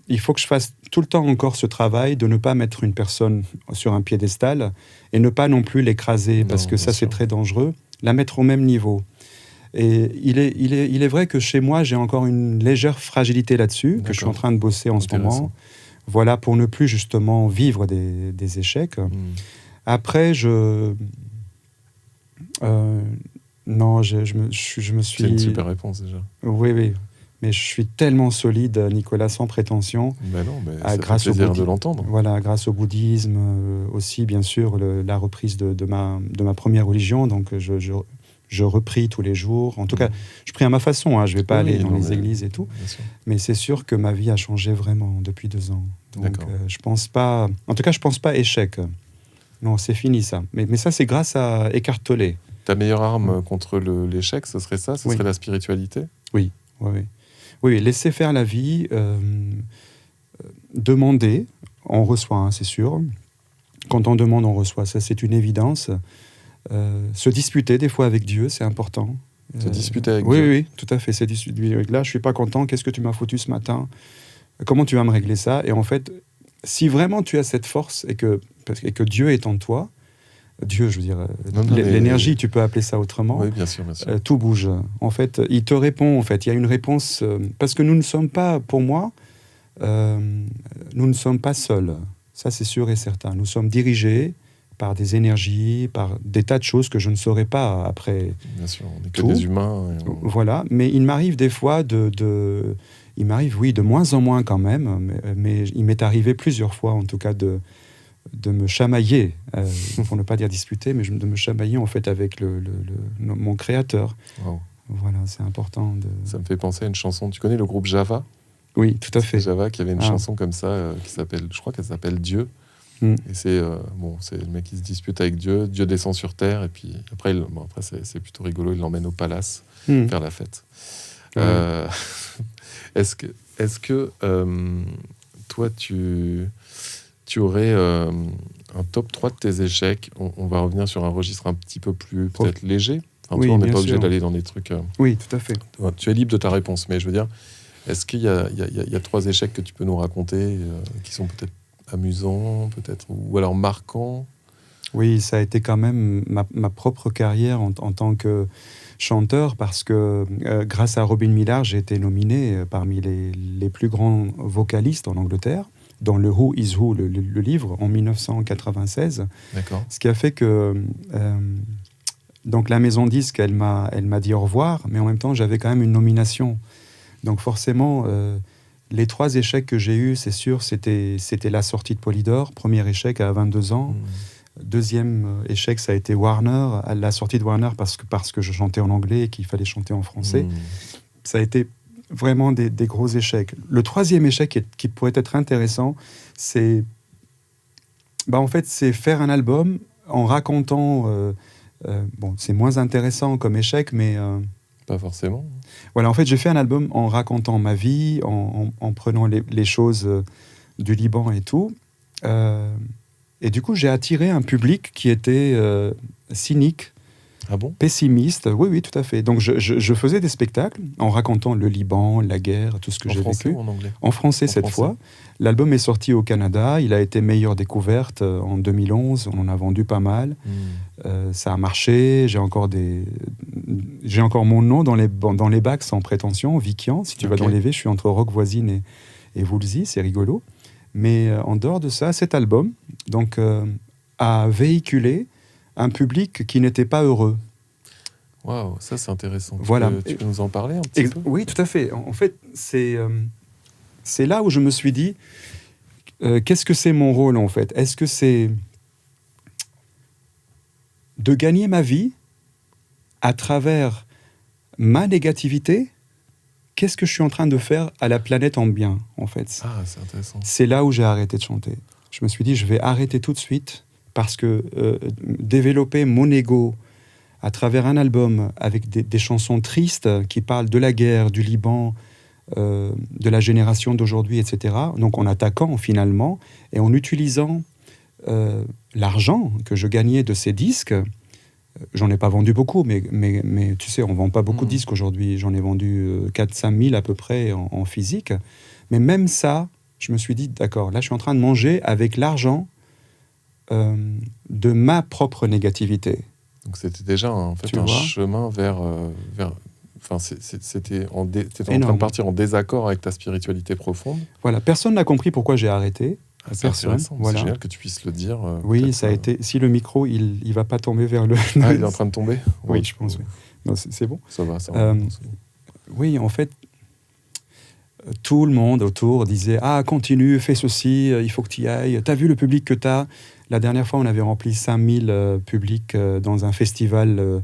il faut que je fasse tout le temps encore ce travail de ne pas mettre une personne sur un piédestal et ne pas non plus l'écraser parce que ça, c'est très dangereux. La mettre au même niveau. Et il est vrai que chez moi, j'ai encore une légère fragilité là-dessus, que je suis en train de bosser en ce moment. Voilà, pour ne plus justement vivre des échecs. Après, non, je me suis... C'est une super réponse déjà. Oui. Mais je suis tellement solide, Nicolas, sans prétention. Mais non, mais ça fait plaisir de l'entendre. Voilà, grâce au bouddhisme, aussi, bien sûr, la reprise de ma première religion. Donc, je reprie tous les jours. En tout cas, je prie à ma façon. Je ne vais pas aller dans les églises et tout. Mais c'est sûr que ma vie a changé vraiment depuis 2 ans. Donc, je pense pas... En tout cas, je ne pense pas échec. Non, c'est fini, ça. Mais ça, c'est grâce à Eckhart Tolle. Ta meilleure arme contre l'échec, ce serait ça ? Ce serait la spiritualité ? Oui. Laisser faire la vie. Demander, on reçoit, c'est sûr. Quand on demande, on reçoit. Ça, c'est une évidence. Se disputer des fois avec Dieu, c'est important. Se disputer avec Dieu. Oui, tout à fait. C'est disputer. Là, je suis pas content. Qu'est-ce que tu m'as foutu ce matin ? Comment tu vas me régler ça ? Et en fait, si vraiment tu as cette force et que Dieu est en toi, Dieu, je veux dire, l'énergie, tu peux appeler ça autrement. Oui, bien sûr. Tout bouge. En fait, il te répond. En fait, il y a une réponse parce que nous ne sommes pas, pour moi, nous ne sommes pas seuls. Ça, c'est sûr et certain. Nous sommes dirigés par des énergies, par des tas de choses que je ne saurais pas après. Bien sûr, on n'est que des humains. Voilà, mais il m'arrive des fois il m'arrive, oui, de moins en moins quand même, mais il m'est arrivé plusieurs fois, en tout cas, de me chamailler, pour ne pas dire disputer, mais de me chamailler, en fait, avec mon créateur. Wow. Voilà, c'est important. Ça me fait penser à une chanson. Tu connais le groupe Java ? Oui, tout à fait. Java, qui avait une chanson comme ça, qui s'appelle, je crois qu'elle s'appelle Dieu. Et c'est le mec qui se dispute avec Dieu. Dieu descend sur terre, et puis après c'est plutôt rigolo. Il l'emmène au palace faire la fête. Est-ce que toi tu aurais un top 3 de tes échecs ? On va revenir sur un registre un petit peu plus peut-être léger. Enfin, on n'est pas obligé d'aller dans des trucs. Oui, tout à fait. Tu es libre de ta réponse, mais je veux dire, est-ce qu'il y a 3 échecs que tu peux nous raconter qui sont peut-être amusants, peut-être, ou alors marquants ? Oui, ça a été quand même ma propre carrière en tant que chanteur, parce que grâce à Robin Millar, j'ai été nominé parmi les plus grands vocalistes en Angleterre, dans le Who is Who, le livre, en 1996. D'accord. Ce qui a fait que... donc la maison disque, elle m'a dit au revoir, mais en même temps, j'avais quand même une nomination. Donc forcément... les 3 échecs que j'ai eus, c'est sûr, c'était la sortie de Polydor, premier échec à 22 ans. Deuxième échec, ça a été Warner, la sortie de Warner parce que je chantais en anglais et qu'il fallait chanter en français. Ça a été vraiment des gros échecs. Le troisième échec qui pourrait être intéressant, c'est en fait, c'est faire un album en racontant... bon, c'est moins intéressant comme échec, mais... Pas forcément. Voilà, en fait, j'ai fait un album en racontant ma vie, en prenant les choses du Liban et tout. Et du coup, j'ai attiré un public qui était cynique, Ah bon? pessimiste. Oui, oui, tout à fait. Donc, je faisais des spectacles en racontant le Liban, la guerre, tout ce que En j'ai français vécu. ou en anglais? En français cette fois. L'album est sorti au Canada. Il a été meilleure découverte en 2011. On en a vendu pas mal. Ça a marché. J'ai encore mon nom dans les bacs sans prétention, Vikian. Si tu vas dans les V, je suis entre Rock Voisine et Woolsey. C'est rigolo. Mais en dehors de ça, cet album a véhiculé un public qui n'était pas heureux. Waouh, ça c'est intéressant. Voilà. Tu peux nous en parler un petit peu? Oui, tout à fait. En fait, c'est là où je me suis dit, qu'est-ce que c'est mon rôle en fait? Est-ce que c'est de gagner ma vie à travers ma négativité? Qu'est-ce que je suis en train de faire à la planète en bien, en fait? Ah, c'est intéressant. C'est là où j'ai arrêté de chanter. Je me suis dit, je vais arrêter tout de suite parce que développer mon ego à travers un album avec des chansons tristes qui parlent de la guerre, du Liban, de la génération d'aujourd'hui, etc. Donc en attaquant finalement et en utilisant l'argent que je gagnais de ces disques. J'en ai pas vendu beaucoup, mais tu sais, on vend pas beaucoup de disques aujourd'hui. J'en ai vendu 4-5 000 à peu près en physique. Mais même ça, je me suis dit, d'accord, là je suis en train de manger avec l'argent de ma propre négativité. Donc c'était déjà en fait un chemin vers enfin, c'était en train de partir en désaccord avec ta spiritualité profonde. Voilà, personne n'a compris pourquoi j'ai arrêté. Personne. Voilà. C'est génial que tu puisses le dire. Oui, ça a été. Si le micro, il va pas tomber vers le. Ah, il est en train de tomber. Oui, je pense. Oui. Non, c'est bon. Ça va. C'est bon. Oui, en fait, tout le monde autour disait continue, fais ceci, il faut que tu y ailles. T'as vu le public que t'as? La dernière fois, on avait rempli 5000 publics dans un festival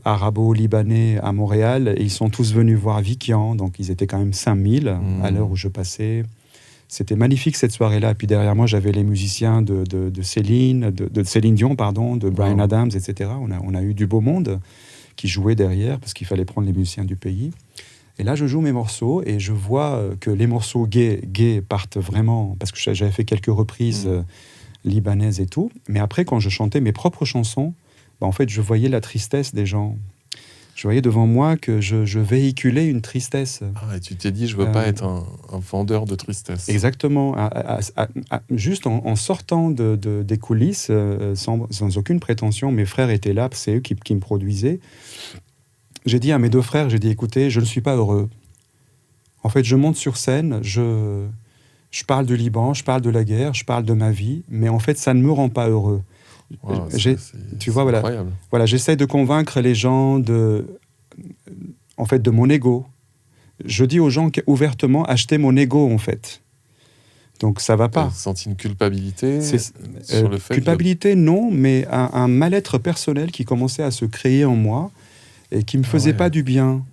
arabo-libanais à Montréal, et ils sont tous venus voir Vikian, donc ils étaient quand même 5000 à l'heure où je passais. C'était magnifique cette soirée-là. Et puis derrière moi, j'avais les musiciens de Céline, de Céline Dion, pardon, de Bryan Adams, etc. On a eu du beau monde qui jouait derrière parce qu'il fallait prendre les musiciens du pays. Et là, je joue mes morceaux et je vois que les morceaux gays partent vraiment, parce que j'avais fait quelques reprises libanaises et tout. Mais après, quand je chantais mes propres chansons, en fait, je voyais la tristesse des gens. Je voyais devant moi que je véhiculais une tristesse. Ah, et tu t'es dit, je veux pas être un vendeur de tristesse. Exactement. Juste en sortant des coulisses, sans aucune prétention, mes frères étaient là, c'est eux qui me produisaient. J'ai dit à mes 2 frères, écoutez, je ne suis pas heureux. En fait, je monte sur scène, je parle du Liban, je parle de la guerre, je parle de ma vie, mais en fait, ça ne me rend pas heureux. Wow, tu vois, voilà, j'essaie de convaincre les gens de mon ego. Je dis aux gens ouvertement, achetez mon ego, en fait. Donc ça va pas. Tu as senti une culpabilité sur le fait culpabilité, non, mais un mal-être personnel qui commençait à se créer en moi et qui me faisait pas du bien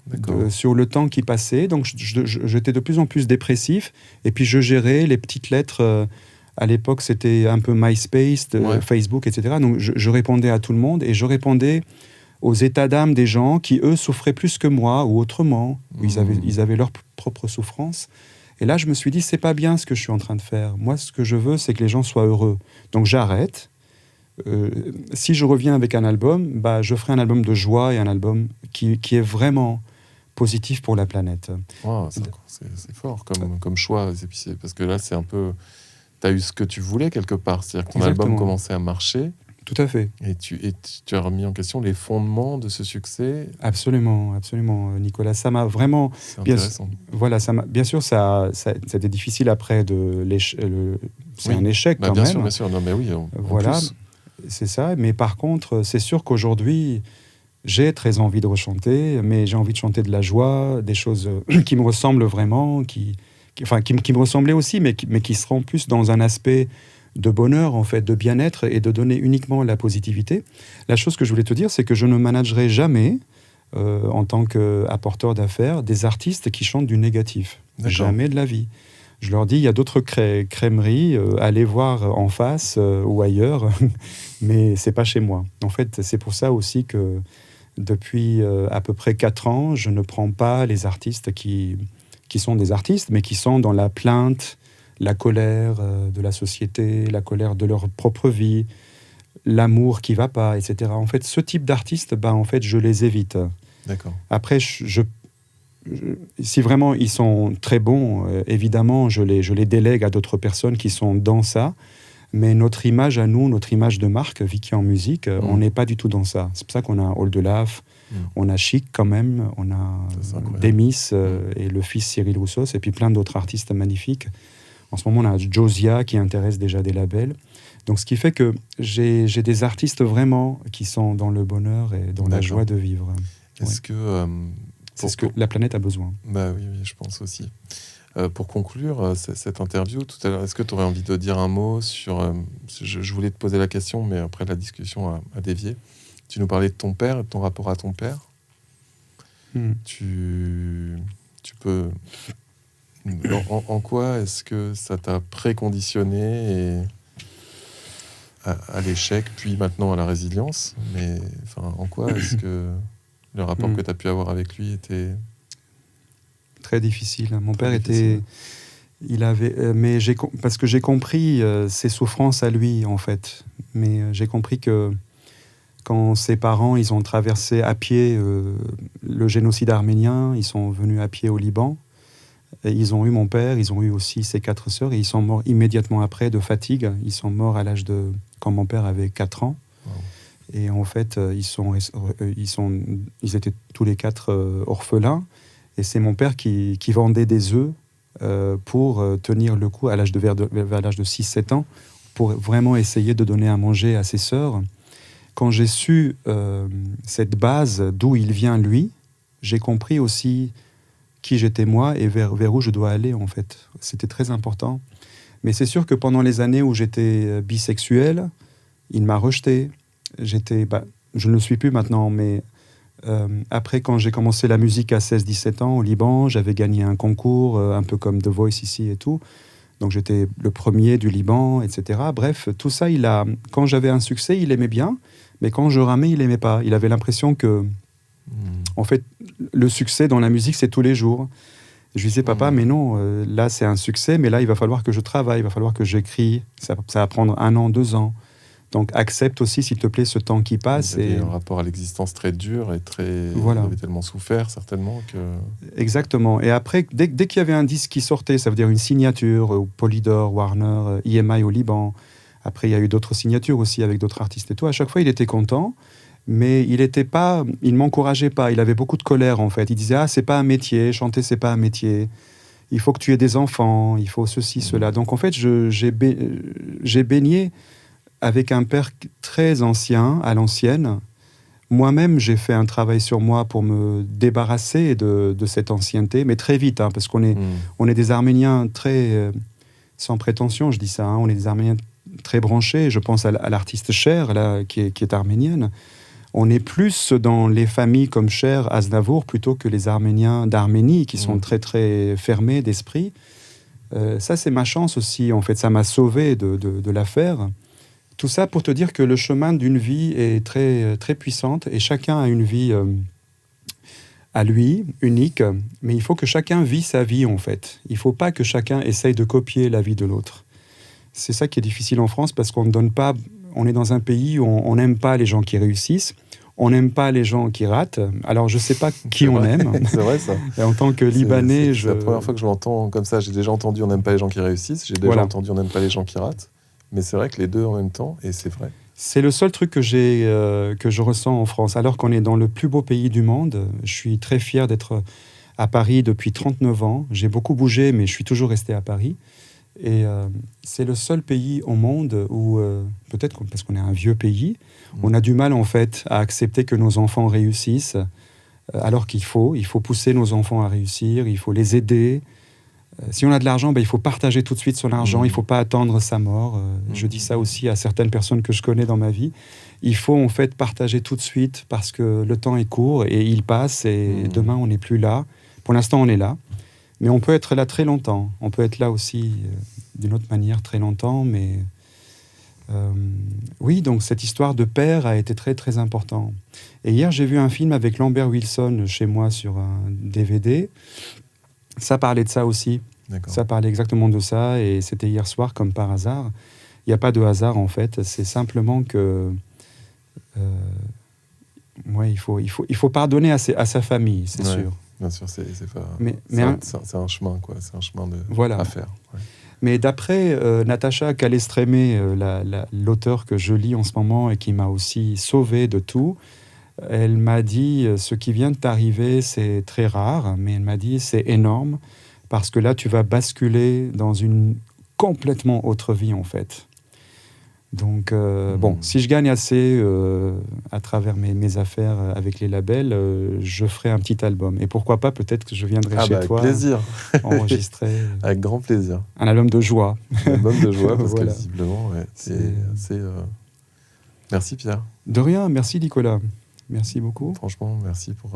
sur le temps qui passait. Donc j'étais de plus en plus dépressif, et puis je gérais les petites lettres. À l'époque, c'était un peu MySpace, Facebook, etc. Donc, je répondais à tout le monde, et je répondais aux états d'âme des gens qui, eux, souffraient plus que moi ou autrement. Ils avaient leur propre souffrance. Et là, je me suis dit, c'est pas bien ce que je suis en train de faire. Moi, ce que je veux, c'est que les gens soient heureux. Donc, j'arrête. Si je reviens avec un album, je ferai un album de joie et un album qui est vraiment positif pour la planète. Wow, c'est fort comme choix. Parce que là, c'est un peu... Tu as eu ce que tu voulais quelque part, c'est-à-dire que ton album commençait à marcher. Tout à fait. Et tu as remis en question les fondements de ce succès. Absolument, absolument, Nicolas. Ça m'a vraiment... C'est intéressant. Bien sûr, c'était difficile après c'est un échec quand bien même. Sûr, bien sûr. Non, mais oui, voilà, c'est ça. Mais par contre, c'est sûr qu'aujourd'hui, j'ai très envie de rechanter, mais j'ai envie de chanter de la joie, des choses qui me ressemblent vraiment, qui me ressemblaient aussi, mais qui seront plus dans un aspect de bonheur, en fait, de bien-être, et de donner uniquement la positivité. La chose que je voulais te dire, c'est que je ne managerai jamais en tant qu'apporteur d'affaires, des artistes qui chantent du négatif. D'accord. Jamais de la vie. Je leur dis, il y a d'autres crèmeries, allez voir en face ou ailleurs, mais c'est pas chez moi. En fait, c'est pour ça aussi que depuis à peu près 4 ans, je ne prends pas les artistes qui sont des artistes, mais qui sont dans la plainte, la colère de la société, la colère de leur propre vie, l'amour qui va pas, etc. En fait, ce type d'artistes, en fait, je les évite. D'accord. Après, si vraiment ils sont très bons, évidemment, je les délègue à d'autres personnes qui sont dans ça. Mais notre image à nous, notre image de marque, Vicky en musique, on n'est pas du tout dans ça. C'est pour ça qu'on a All de Laf, on a Chic quand même, on a Demis et le fils Cyril Roussos, et puis plein d'autres artistes magnifiques. En ce moment, on a Josia qui intéresse déjà des labels. Donc, ce qui fait que j'ai des artistes vraiment qui sont dans le bonheur et dans la joie de vivre. Est-ce que... c'est ce que la planète a besoin. Bah oui, je pense aussi. Pour conclure cette interview, tout à l'heure, est-ce que tu aurais envie de dire un mot sur... je voulais te poser la question, mais après la discussion a dévié. Tu nous parlais de ton père, de ton rapport à ton père. Tu peux... En quoi est-ce que ça t'a préconditionné à l'échec, puis maintenant à la résilience? Mais en quoi est-ce que le rapport que tu as pu avoir avec lui était... Très difficile. Mon père était... Il avait... parce que j'ai compris ses souffrances à lui, en fait. Mais j'ai compris que quand ses parents, ils ont traversé à pied le génocide arménien, ils sont venus à pied au Liban, et ils ont eu mon père, ils ont eu aussi ses 4 sœurs, et ils sont morts immédiatement après de fatigue. Ils sont morts à l'âge de... quand mon père avait 4 ans. Wow. Et en fait, ils étaient tous les 4 orphelins. Et c'est mon père qui vendait des œufs pour tenir le coup vers l'âge de 6-7 ans, pour vraiment essayer de donner à manger à ses sœurs. Quand j'ai su cette base, d'où il vient lui, j'ai compris aussi qui j'étais moi et vers où je dois aller, en fait. C'était très important. Mais c'est sûr que pendant les années où j'étais bisexuel, il m'a rejeté. Je ne le suis plus maintenant, mais... après, quand j'ai commencé la musique à 16-17 ans au Liban, j'avais gagné un concours, un peu comme The Voice ici et tout. Donc j'étais le premier du Liban, etc. Bref, tout ça, quand j'avais un succès, il aimait bien, mais quand je ramais, il n'aimait pas. Il avait l'impression que, en fait, le succès dans la musique, c'est tous les jours. Je lui disais, papa, mais non, là, c'est un succès, mais là, il va falloir que je travaille, il va falloir que j'écris. Ça va prendre 1 an, 2 ans. Donc, accepte aussi, s'il te plaît, ce temps qui passe. Vous avez un rapport à l'existence très dur et très... Voilà. Vous avez tellement souffert, certainement, que... Exactement. Et après, dès qu'il y avait un disque qui sortait, ça veut dire une signature, Polydor, Warner, EMI au Liban. Après, il y a eu d'autres signatures aussi avec d'autres artistes et tout. À chaque fois, il était content, mais il ne m'encourageait pas. Il avait beaucoup de colère, en fait. Il disait, c'est pas un métier, chanter, c'est pas un métier. Il faut que tu aies des enfants, il faut ceci, cela. Donc, en fait, j'ai baigné avec un père très ancien, à l'ancienne. Moi-même, j'ai fait un travail sur moi pour me débarrasser de cette ancienneté, mais très vite, parce qu'on est des Arméniens très... sans prétention, je dis ça, on est des Arméniens très branchés. Je pense à l'artiste Cher, là, qui est arménienne. On est plus dans les familles comme Cher, Aznavour, plutôt que les Arméniens d'Arménie, qui sont très, très fermés d'esprit. Ça, c'est ma chance aussi, en fait. Ça m'a sauvé de l'affaire. Tout ça pour te dire que le chemin d'une vie est très, très puissante et chacun a une vie à lui, unique, mais il faut que chacun vit sa vie, en fait. Il ne faut pas que chacun essaye de copier la vie de l'autre. C'est ça qui est difficile en France parce qu'on ne donne pas... On est dans un pays où on n'aime pas les gens qui réussissent, on n'aime pas les gens qui ratent. Alors, je ne sais pas qui on aime. C'est vrai, ça. Et en tant que Libanais, c'est la première fois que je l'entends comme ça. J'ai déjà entendu on n'aime pas les gens qui réussissent, j'ai déjà entendu on n'aime pas les gens qui ratent. Mais c'est vrai que les deux en même temps, et c'est vrai. C'est le seul truc que je ressens en France. Alors qu'on est dans le plus beau pays du monde, je suis très fier d'être à Paris depuis 39 ans. J'ai beaucoup bougé, mais je suis toujours resté à Paris. Et c'est le seul pays au monde où, peut-être parce qu'on est un vieux pays, on a du mal en fait à accepter que nos enfants réussissent, alors qu'il faut pousser nos enfants à réussir, il faut les aider. Si on a de l'argent, il faut partager tout de suite son argent, il ne faut pas attendre sa mort. Je dis ça aussi à certaines personnes que je connais dans ma vie. Il faut en fait partager tout de suite parce que le temps est court et il passe et demain on n'est plus là. Pour l'instant on est là, mais on peut être là très longtemps. On peut être là aussi d'une autre manière très longtemps, mais oui, donc cette histoire de père a été très très importante. Et hier j'ai vu un film avec Lambert Wilson chez moi sur un DVD. Ça parlait de ça aussi. D'accord. Ça parlait exactement de ça et c'était hier soir comme par hasard. Il n'y a pas de hasard en fait, c'est simplement que il faut pardonner à sa famille, c'est sûr. Bien sûr, c'est pas. C'est un chemin, quoi. C'est un chemin à faire. Ouais. Mais d'après Natacha Calestrémé, l'auteur que je lis en ce moment et qui m'a aussi sauvé de tout, elle m'a dit ce qui vient de t'arriver, c'est très rare, mais elle m'a dit c'est énorme parce que là tu vas basculer dans une complètement autre vie en fait. Donc si je gagne assez à travers mes affaires avec les labels, je ferai un petit album. Et pourquoi pas, peut-être que je viendrai chez toi. Avec plaisir. Enregistrer. Avec grand plaisir. Un album de joie. Un album de joie, parce voilà. que visiblement, c'est... Merci Pierre. De rien, merci Nicolas. Merci beaucoup. Franchement, merci pour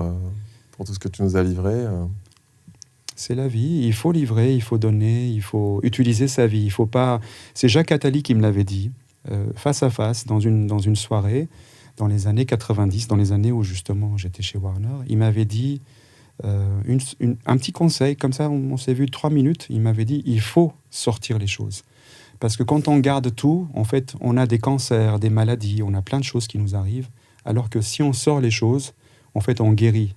tout ce que tu nous as livré. C'est la vie, il faut livrer, il faut donner, il faut utiliser sa vie. Il faut pas... C'est Jacques Attali qui me l'avait dit. Face à face, dans une soirée, dans les années 90, dans les années où justement j'étais chez Warner, il m'avait dit un petit conseil, comme ça on s'est vu 3 minutes, il m'avait dit il faut sortir les choses. Parce que quand on garde tout, en fait, on a des cancers, des maladies, on a plein de choses qui nous arrivent, alors que si on sort les choses, en fait, on guérit.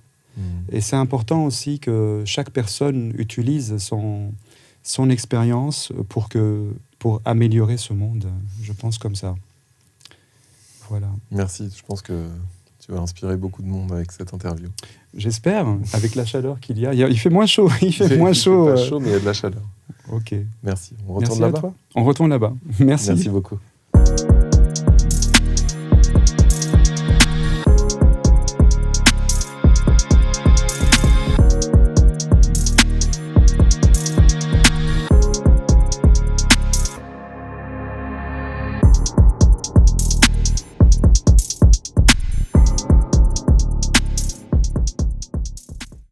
Et c'est important aussi que chaque personne utilise son expérience pour améliorer ce monde. Je pense comme ça. Voilà. Merci. Je pense que tu vas inspirer beaucoup de monde avec cette interview. J'espère, avec la chaleur qu'il y a. Il fait moins chaud. Il fait pas chaud, mais il y a de la chaleur. Ok. Merci. On retourne là-bas. On retourne là-bas. Merci. Merci beaucoup.